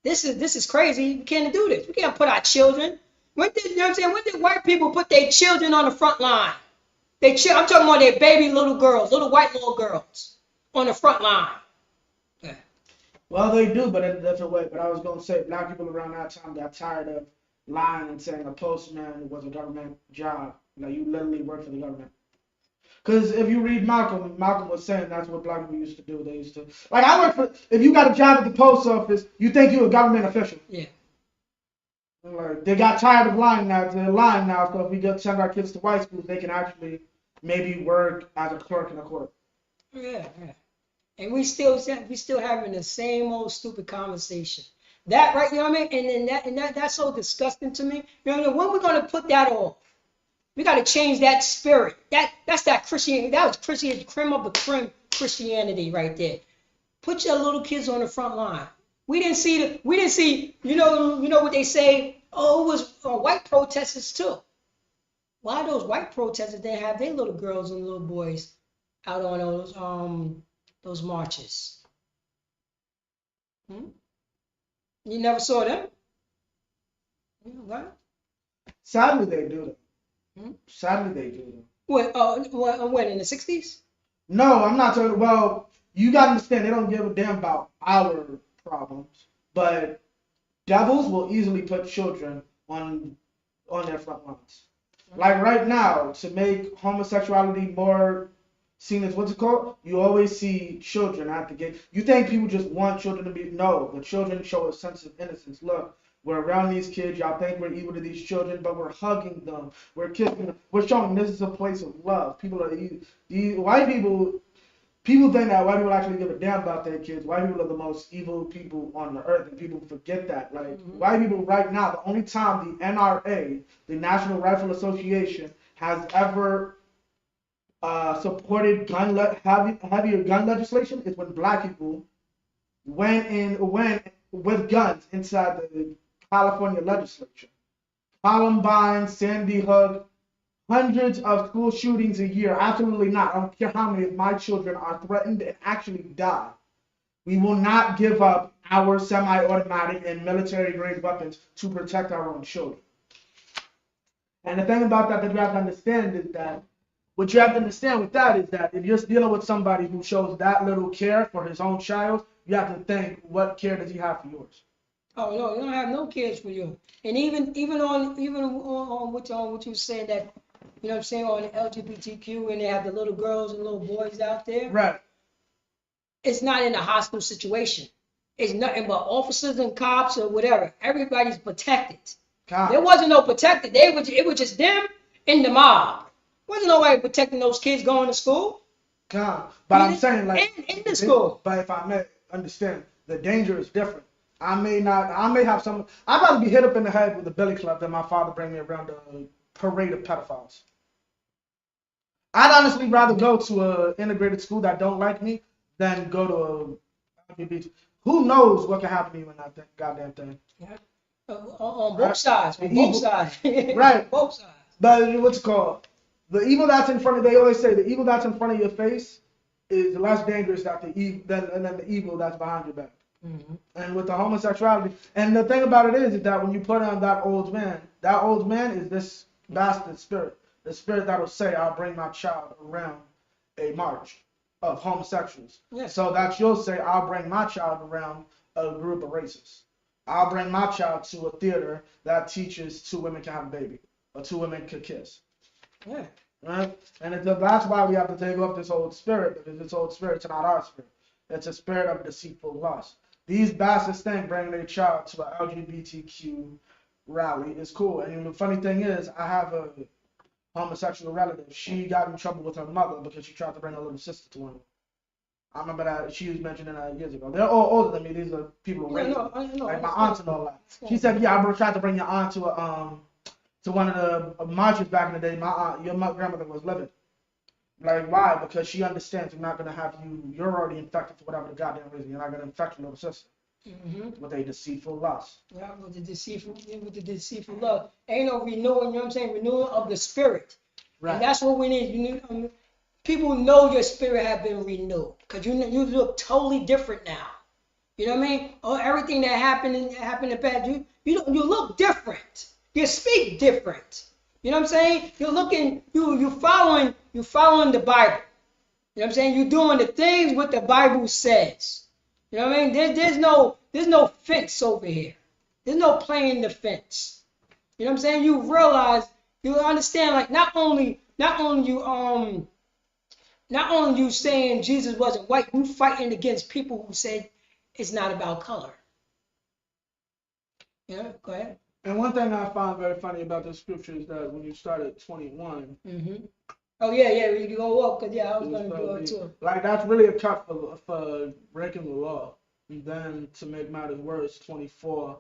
this is crazy. We can't do this. We can't put our children. You know what I'm saying? When did white people put their children on the front line? I'm talking about their baby little girls, little white little girls on the front line. Yeah. Well, they do, but in a different way. But I was gonna say, black people around that time got tired of lying and saying a postman was a government job. Like you literally work for the government. Because if you read Malcolm, Malcolm was saying that's what black people used to do. They used to, like, I work for, if you got a job at the post office, you think you're a government official. Yeah. Like, they got tired of lying now. They're lying now. So if we get send our kids to white schools, they can actually maybe work as a clerk in a court. Yeah, yeah. And we still having the same old stupid conversation. That right, you know what I mean? And that's so disgusting to me. You know, when we're gonna put that off? We gotta change that spirit. That's that Christianity. That was Christianity, creme of the creme Christianity right there. Put your little kids on the front line. We didn't see. You know what they say. Oh, it was white protesters too. Why those white protesters didn't have their little girls and little boys out on those marches? You never saw them? What? Sadly, they do them. Sadly, they do them. When in the 60s? No, I'm not talking. Well, you gotta understand, they don't give a damn about our problems, but devils will easily put children on their front lines. Like right now, to make homosexuality more seen as what's it called? You always see children at the gate. You think people just want children to be? No, the children show a sense of innocence. Look, we're around these kids. Y'all think we're evil to these children, but we're hugging them. We're kissing them. We're showing this is a place of love. People are these white people. People think that white people actually give a damn about their kids. White people are the most evil people on the earth, and people forget that. Like, white people right now, the only time the NRA, the National Rifle Association, has ever supported heavier gun legislation is when black people went with guns inside the California legislature. Columbine, Sandy Hook, hundreds of school shootings a year. Absolutely not. I don't care how many of my children are threatened and actually die. We will not give up our semi-automatic and military-grade weapons to protect our own children. And the thing about that you have to understand is that what you have to understand with that is that if you're dealing with somebody who shows that little care for his own child, you have to think, what care does he have for yours? Oh no, you don't have no cares for you. And even on what you were saying, that, you know what I'm saying, on the LGBTQ, and they have the little girls and little boys out there. Right. It's not in a hostile situation. It's nothing but officers and cops or whatever. Everybody's protected. There wasn't no protected. It was just them and the mob. Wasn't nobody protecting those kids going to school. But I'm saying, like, in the school. But if I may understand, the danger is different. I may have some. I'd rather be hit up in the head with a billy club than my father bring me around a parade of pedophiles. I'd honestly rather go to an integrated school that don't like me than go to a beach. Who knows what can happen to you in that goddamn thing? Yeah. On both sides. On both sides. Right. Both sides. But what's it called? The evil that's in front of. They always say the evil that's in front of your face is less dangerous than the evil that's behind your back. Mm-hmm. And with the homosexuality, and the thing about it is that when you put on that old man is this bastard spirit, the spirit that will say, "I'll bring my child around a march of homosexuals." Yes. So that you'll say, "I'll bring my child around a group of racists. I'll bring my child to a theater that teaches two women can have a baby or two women could kiss." Yeah. Right? And that's why we have to take off this old spirit, because this old spirit's not our spirit. It's a spirit of deceitful lust. These bastards think bringing their child to an LGBTQ rally is cool. And the funny thing is, I have a homosexual relative. She got in trouble with her mother because she tried to bring her little sister to one. I remember that she was mentioning that years ago. They're all older than me. These are people who are raised like my aunts and all that. She said, "Yeah, I tried to bring your aunt to one of the marches back in the day. Your grandmother was living." Like, why? Because she understands you're not going to have you're already infected for whatever the goddamn reason. You're not going to infect your little sister with a deceitful lust. Yeah, with the deceitful love. Ain't no renewing, you know what I'm saying? Renewing of the spirit. Right. And that's what we need. People know your spirit have been renewed, because you look totally different now. You know what I mean? Oh, everything that happened in the past, you look different. You speak different. You know what I'm saying? You're looking, you following the Bible. You know what I'm saying? You're doing the things what the Bible says. You know what I mean? There's no fence over here. There's no playing the fence. You know what I'm saying? You realize, you understand, like, not only you not only you saying Jesus wasn't white, you fighting against people who said it's not about color. Yeah, go ahead. And one thing I found very funny about this scripture is that when you start at 21. Oh yeah, you go up because I was going to do it too. Like that's really a cut for breaking the law. And then to make matters worse, 24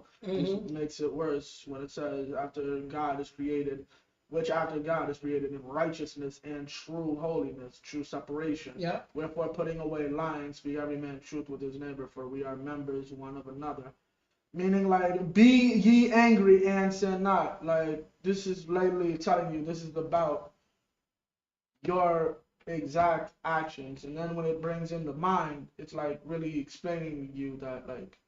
makes it worse when it says after God is created in righteousness and true holiness, true separation. Yeah. Wherefore putting away lying, speak every man truth with his neighbor, for we are members one of another. Meaning like, be ye angry and sin not. Like this is lately telling you this is about your exact actions. And then when it brings in the mind, it's like really explaining to you that like,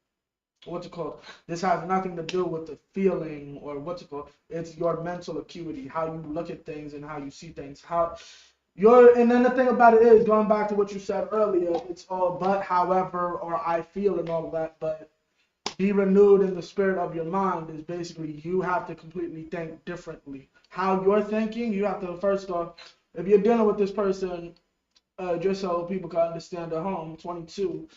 what's it called? This has nothing to do with the feeling or what's it called? It's your mental acuity, how you look at things and how you see things. And then the thing about it is, going back to what you said earlier, it's all but, however, or I feel and all of that, but be renewed in the spirit of your mind is basically you have to completely think differently. How you're thinking, you have to first off, if you're dealing with this person, just so people can understand at home, 22,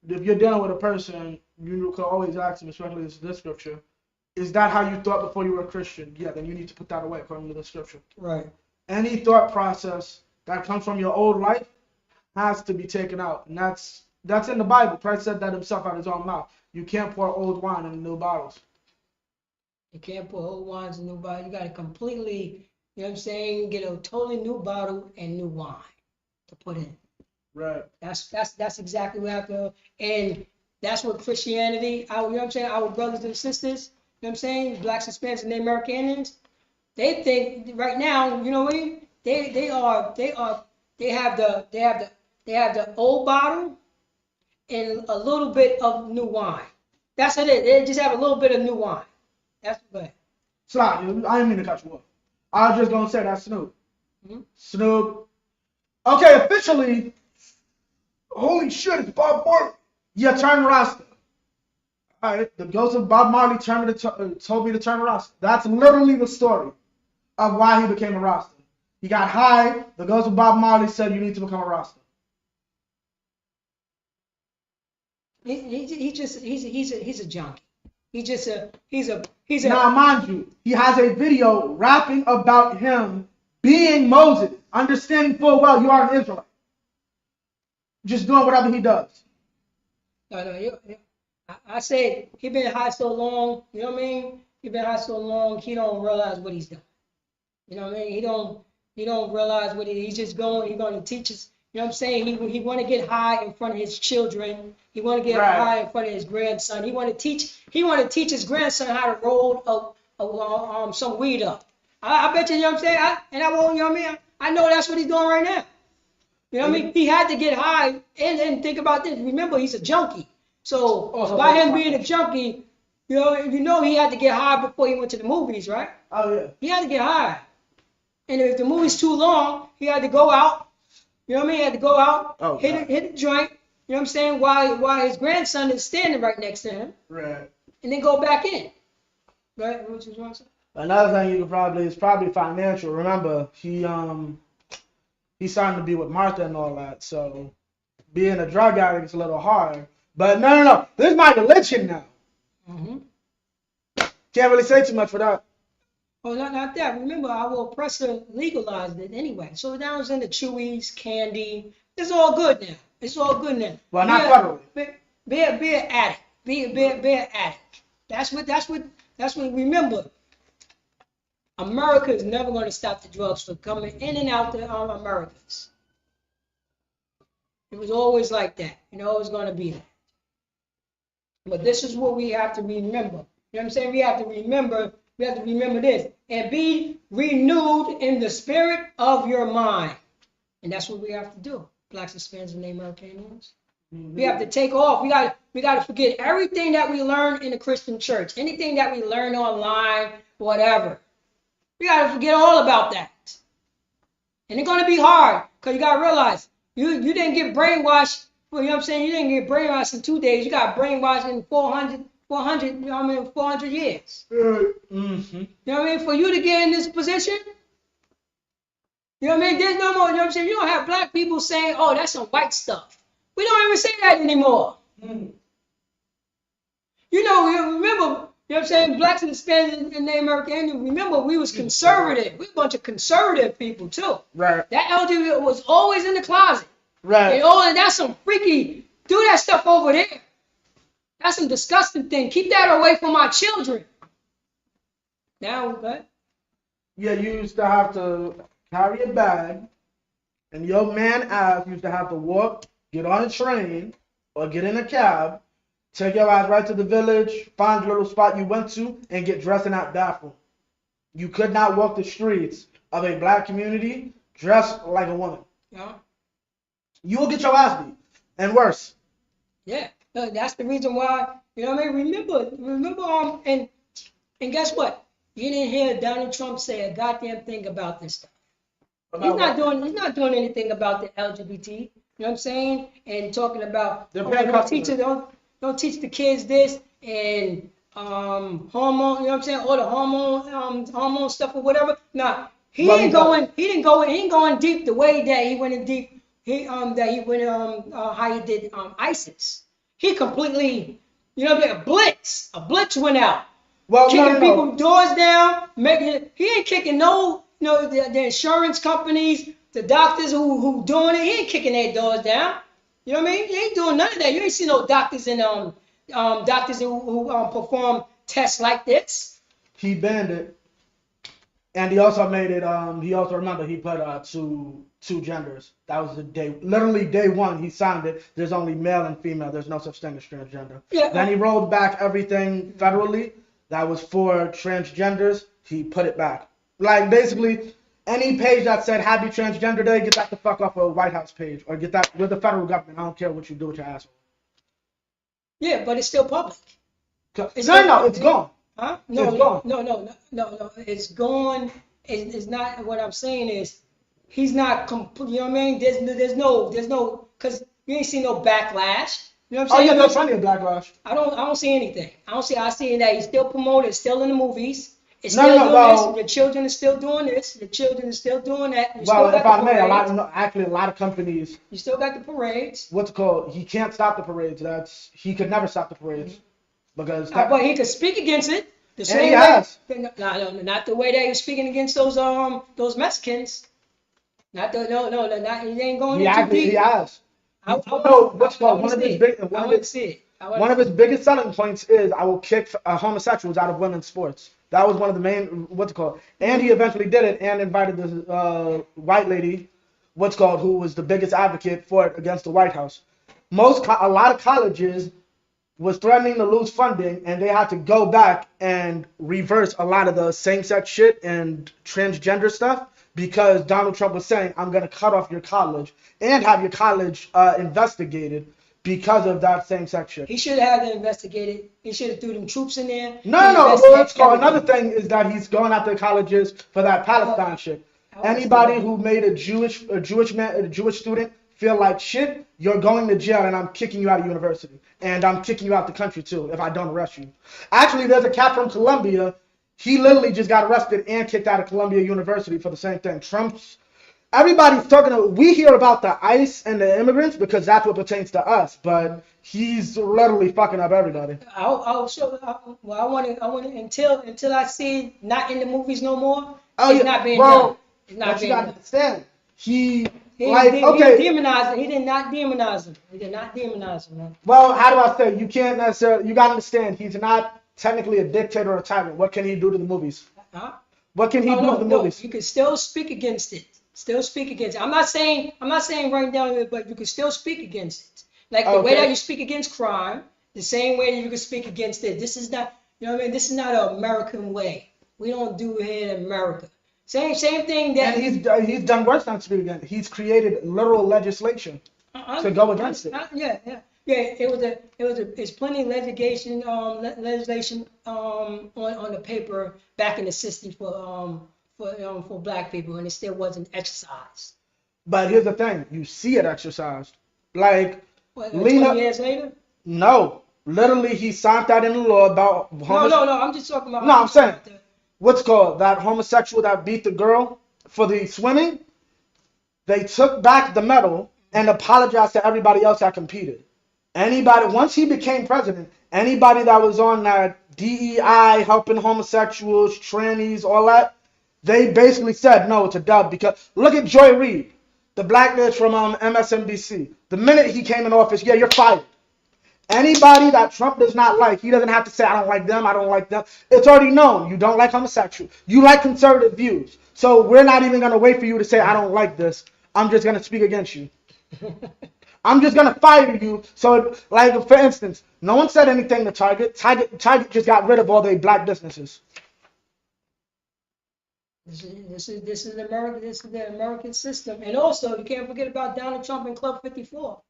if you're dealing with a person, you can always ask them, especially this scripture, is that how you thought before you were a Christian? Yeah, then you need to put that away according to the scripture. Right. Any thought process that comes from your old life has to be taken out. And that's in the Bible. Christ said that himself out of his own mouth. You can't pour old wine in new bottles. You can't pour old wines in new bottles. You got to completely, you know what I'm saying, get a totally new bottle and new wine to put in. Right. That's exactly what happened. And that's what Christianity, you know what I'm saying, our brothers and sisters, you know what I'm saying, blacks, Hispanics, and the Americans, they think right now, you know what I mean? They have the old bottle and a little bit of new wine. That's what it is. They just have a little bit of new wine. That's what. Slide, I didn't mean to cut you off. I was just gonna say that's Snoop. Snoop. Okay, officially, holy shit, it's Bob Marley. Yeah, turn Rasta. Alright, the ghost of Bob Marley told me to turn Rasta. That's literally the story of why he became a Rasta. He got high, the ghost of Bob Marley said you need to become a Rasta. He's a junkie. He's a. Now mind you, he has a video rapping about him being Moses, understanding full well you are an Israelite. Just doing whatever he does. No, I said he been high so long, you know what I mean? He been high so long, he don't realize what he's doing. You know what I mean? He don't realize what he's just going. He's going to teach us. You know what I'm saying? He want to get high in front of his children. He want to get high in front of his grandson. He want to teach his grandson how to roll some weed up. I bet you know what I'm saying? You know what I mean? I know that's what he's doing right now. You know what I mean? He had to get high and think about this. Remember, he's a junkie. So by him being a junkie, you know he had to get high before he went to the movies, right? Oh yeah. He had to get high. And if the movie's too long, he had to go out. You know what I mean? He had to go out, hit a joint. You know what I'm saying? While his grandson is standing right next to him. Right. And then go back in. Right? What you want to say? Another thing you could is probably financial. Remember, he's starting to be with Martha and all that, so being a drug addict is a little hard. But no. This is my religion now. Can't really say too much for that. Oh, not that. Remember, our oppressor legalized it anyway. So now it's in the chewies, candy. It's all good now. It's all good now. Well, not federally. Be an addict. Be an addict. That's what. Remember, America is never going to stop the drugs from coming in and out the Americas. It was always like that. You know, it's going to be that. But this is what we have to remember. You know what I'm saying? We have to remember this. And be renewed in the spirit of your mind. And that's what we have to do. Blacks, Hispanics, and the Americans. We have to take off. We got to forget everything that we learned in the Christian church. Anything that we learned online, whatever. We got to forget all about that. And it's going to be hard. Because you got to realize, you didn't get brainwashed. You know what I'm saying? You didn't get brainwashed in 2 days. You got brainwashed in 400, you know what I mean, 400 years. You know what I mean? For you to get in this position, You know what I mean? There's no more, you know what I'm saying? You don't have black people saying, oh, that's some white stuff. We don't even say that anymore. You know, you remember, you know what I'm saying? Blacks and Hispanics and Native American, remember, we was conservative. We a bunch of conservative people, too. Right. That LGBT was always in the closet. Right. And that's some freaky, do that stuff over there. That's some disgusting thing. Keep that away from my children. Now, what? Yeah, you used to have to carry a bag, and your man ass used to have to walk, get on a train, or get in a cab, take your ass right to the village, find a little spot you went to, and get dressed in that bathroom. You could not walk the streets of a black community dressed like a woman. Yeah. You will get your ass beat, and worse. Yeah, that's the reason why, you know what I mean? Remember, and guess what? You didn't hear Donald Trump say a goddamn thing about this stuff. He's not doing anything about the LGBT. You know what I'm saying? And talking about don't teach the kids this and hormone. You know what I'm saying? All the hormone stuff or whatever. Nah, he ain't going deep the way that he went in deep. How he did ISIS. He completely, you know, a blitz went out. Well, kicking people's doors down, he ain't kicking the insurance companies, the doctors who doing it, he ain't kicking their doors down. You know what I mean? He ain't doing none of that. You ain't see no doctors and doctors who perform tests like this. He banned it, and he also made it. He also he put two genders. That was literally day one. He signed it. There's only male and female. There's no such thing as transgender. Yeah. Then he rolled back everything federally that was for transgenders. He put it back. Like basically, any page that said Happy Transgender Day, get that the fuck off a White House page, or get that with the federal government. I don't care what you do with your asshole. Yeah, but it's still public. It's gone. Huh? No, it's gone. No. It's gone. It's not. What I'm saying is, he's not. You know what I mean? There's no. Because you ain't seen no backlash. You know what I'm saying? Oh yeah, there's plenty of backlash. I don't see anything. I see that he's still promoted, still in the movies. It's No, still no, doing well- this. Your children are still doing this. Your children are still doing that. You Well, still if got I the may, a parades. lot of companies. You still got the parades. What's it called? He can't stop the parades. He could never stop the parades because. But he could speak against it. The And same he way. has. No, not the way that he was speaking against those Mexicans. He ain't going He into actually deep. he has. I What's called wanna one of see his it. big I want to see it. one of his biggest selling points is I will kick homosexuals out of women's sports. That was one of the main and he eventually did it and invited this white lady, who was the biggest advocate for it against the White House. A lot of colleges was threatening to lose funding, and they had to go back and reverse a lot of the same-sex shit and transgender stuff because Donald Trump was saying, I'm going to cut off your college and have your college investigated because of that same-sex shit. He should have had it investigated. He should have threw them troops in there. No. Another thing is that he's going after colleges for that Palestine shit. Anybody who made a Jewish student feel like shit, you're going to jail, and I'm kicking you out of university, and I'm kicking you out the country too if I don't arrest you. Actually, there's a cat from Colombia. He literally just got arrested and kicked out of Columbia University for the same thing. Everybody's we hear about the ICE and the immigrants because that's what pertains to us, but he's literally fucking up everybody. I'll show. Well, I want to until I see it not in the movies no more. Oh, it's yeah. not being Well, done. It's not but you being gotta done. understand. He demonized him. He did not demonize him. He did not demonize him, man. Well, how do I say? You can't necessarily. You gotta understand. He's not technically a dictator or a tyrant. What can he do to the movies? Huh? What can he do to the movies? You can still speak against it. Still speak against it. I'm not saying right down, but you can still speak against it. Like the way that you speak against crime, the same way that you can speak against it. This is not, you know what I mean? This is not an American way. We don't do it here in America. Same thing that. And he's done worse than speak against it. He's created literal legislation to go against it. Yeah. It's plenty of legislation on the paper back in the 60s for black people, and it still wasn't exercised. But here's the thing: you see it exercised. Like What, Lena. 20 years later? No, literally, he signed that into law about. No. I'm just talking about. No, I'm saying that homosexual that beat the girl for the swimming. They took back the medal and apologized to everybody else that competed. Anybody, once he became president, anybody that was on that DEI, helping homosexuals, trannies, all that, they basically said, no, it's a dub. Because look at Joy Reid, the black bitch from MSNBC. The minute he came in office, yeah, you're fired. Anybody that Trump does not like, he doesn't have to say, I don't like them, I don't like them. It's already known. You don't like homosexual. You like conservative views. So we're not even going to wait for you to say, I don't like this. I'm just going to speak against you. I'm just going to fire you. So, like, for instance, no one said anything to Target. Target just got rid of all their black businesses. This is America. This is the American system. And also, you can't forget about Donald Trump and Club 54.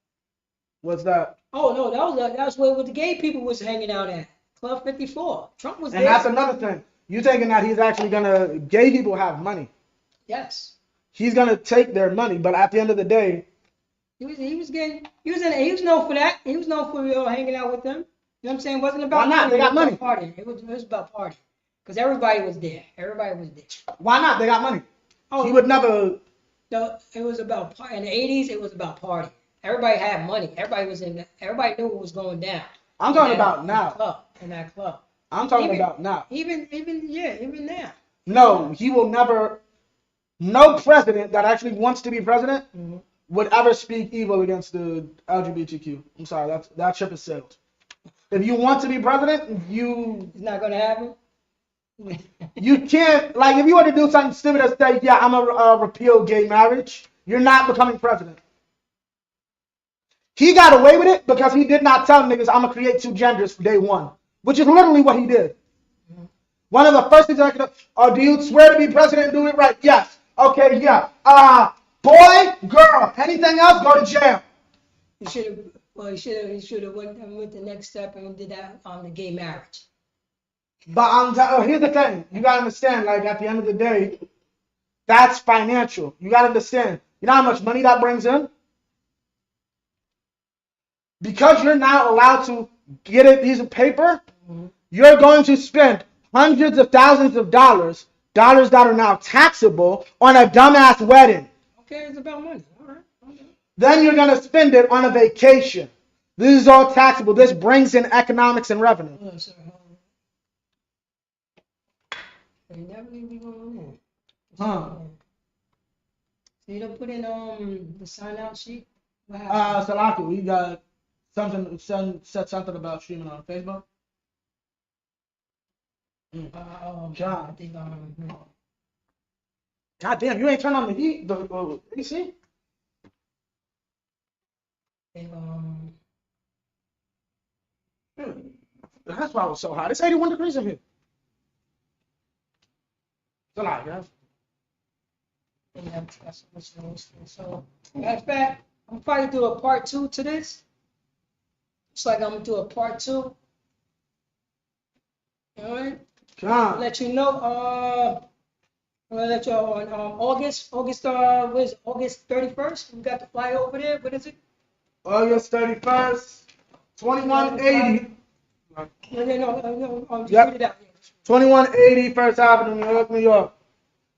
What's that? Oh no, that was where the gay people was hanging out at. Club 54. Trump was there. And that's another thing. You thinking that he's actually gonna? Gay people have money. Yes. He's gonna take their money, but at the end of the day, he was known for that. He was known for hanging out with them. You know what I'm saying? It wasn't about why not? They got money. Partying. It was about partying because everybody was there. Everybody was there. Why not? They got money. Oh, he would never. No, it was about in the 80s. It was about partying. Everybody had money. Everybody everybody knew what was going down. I'm talking about now. In that club. I'm talking about now. Even now. No, he will never. No president that actually wants to be president would ever speak evil against the LGBTQ. I'm sorry, that ship has sailed. If you want to be president, it's not gonna happen. You can't, like, if you were to do something stupid as say, yeah, I'm a repeal gay marriage, you're not becoming president. He got away with it because he did not tell niggas, I'm gonna create two genders for day one, which is literally what he did. One of the first executives, do you swear to be president and do it right? Yes. Okay, yeah. Boy, girl, anything else, go to jail. He should have went the next step and did that on the gay marriage. But here's the thing. You gotta understand, like, at the end of the day, that's financial. You gotta understand. You know how much money that brings in? Because you're now allowed to get a piece of paper, you're going to spend hundreds of thousands of dollars that are now taxable on a dumbass wedding. Okay, it's about money. All right. Then you're going to spend it on a vacation. This is all taxable. This brings in economics and revenue. Oh, sorry. Huh. So you don't put in the sign out sheet? Salaki, we got said something about streaming on Facebook. John. I think, God damn, you ain't turned on the heat, the AC? That's why it was so hot. It's 81 degrees in here. It's a lot, guys. So, matter of fact, I'm probably do a part 2 to this. It's like I'm gonna do a part 2. All right. I'll let you know. I'm gonna let you know on August 31st. We got to fly over there. What is it? August 31st, 2180. No, yep. read it out. 2180 First Avenue, New York, New York.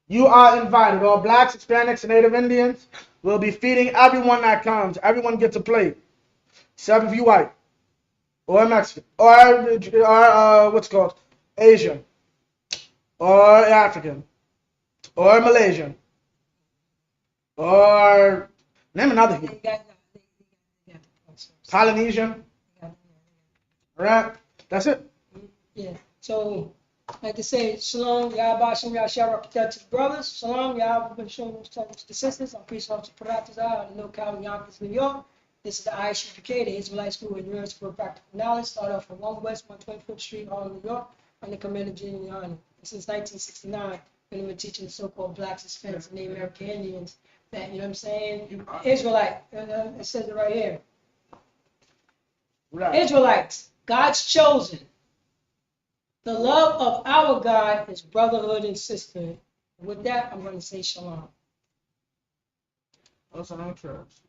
You are invited. All blacks, Hispanics, and Native Indians will be feeding everyone that comes. Everyone gets a plate. Except if you white, or Mexican, or what's it called? Asian, or African, or Malaysian, or name another here. Polynesian. Right? That's it. Yeah. So, like to say, Shalom, Yahweh Shem Yahshua, protected brothers. Shalom, Yahweh Shem the sisters. I'm Priest Officer Parataza out of NoCal, Yonkers, New York. This is the ISUPK, the Israelite School of Endurance for Practical Knowledge. Start off from 1 West 125th Street, Harlem, New York, under Commander Junior Honor. Since 1969, we've been teaching the so-called blacks, Hispanics, and Native American Indians that, you know what I'm saying? Israelite, it says it right here. Right. Israelites, God's chosen. The love of our God is brotherhood and sisterhood. With that, I'm going to say shalom. That's an interest.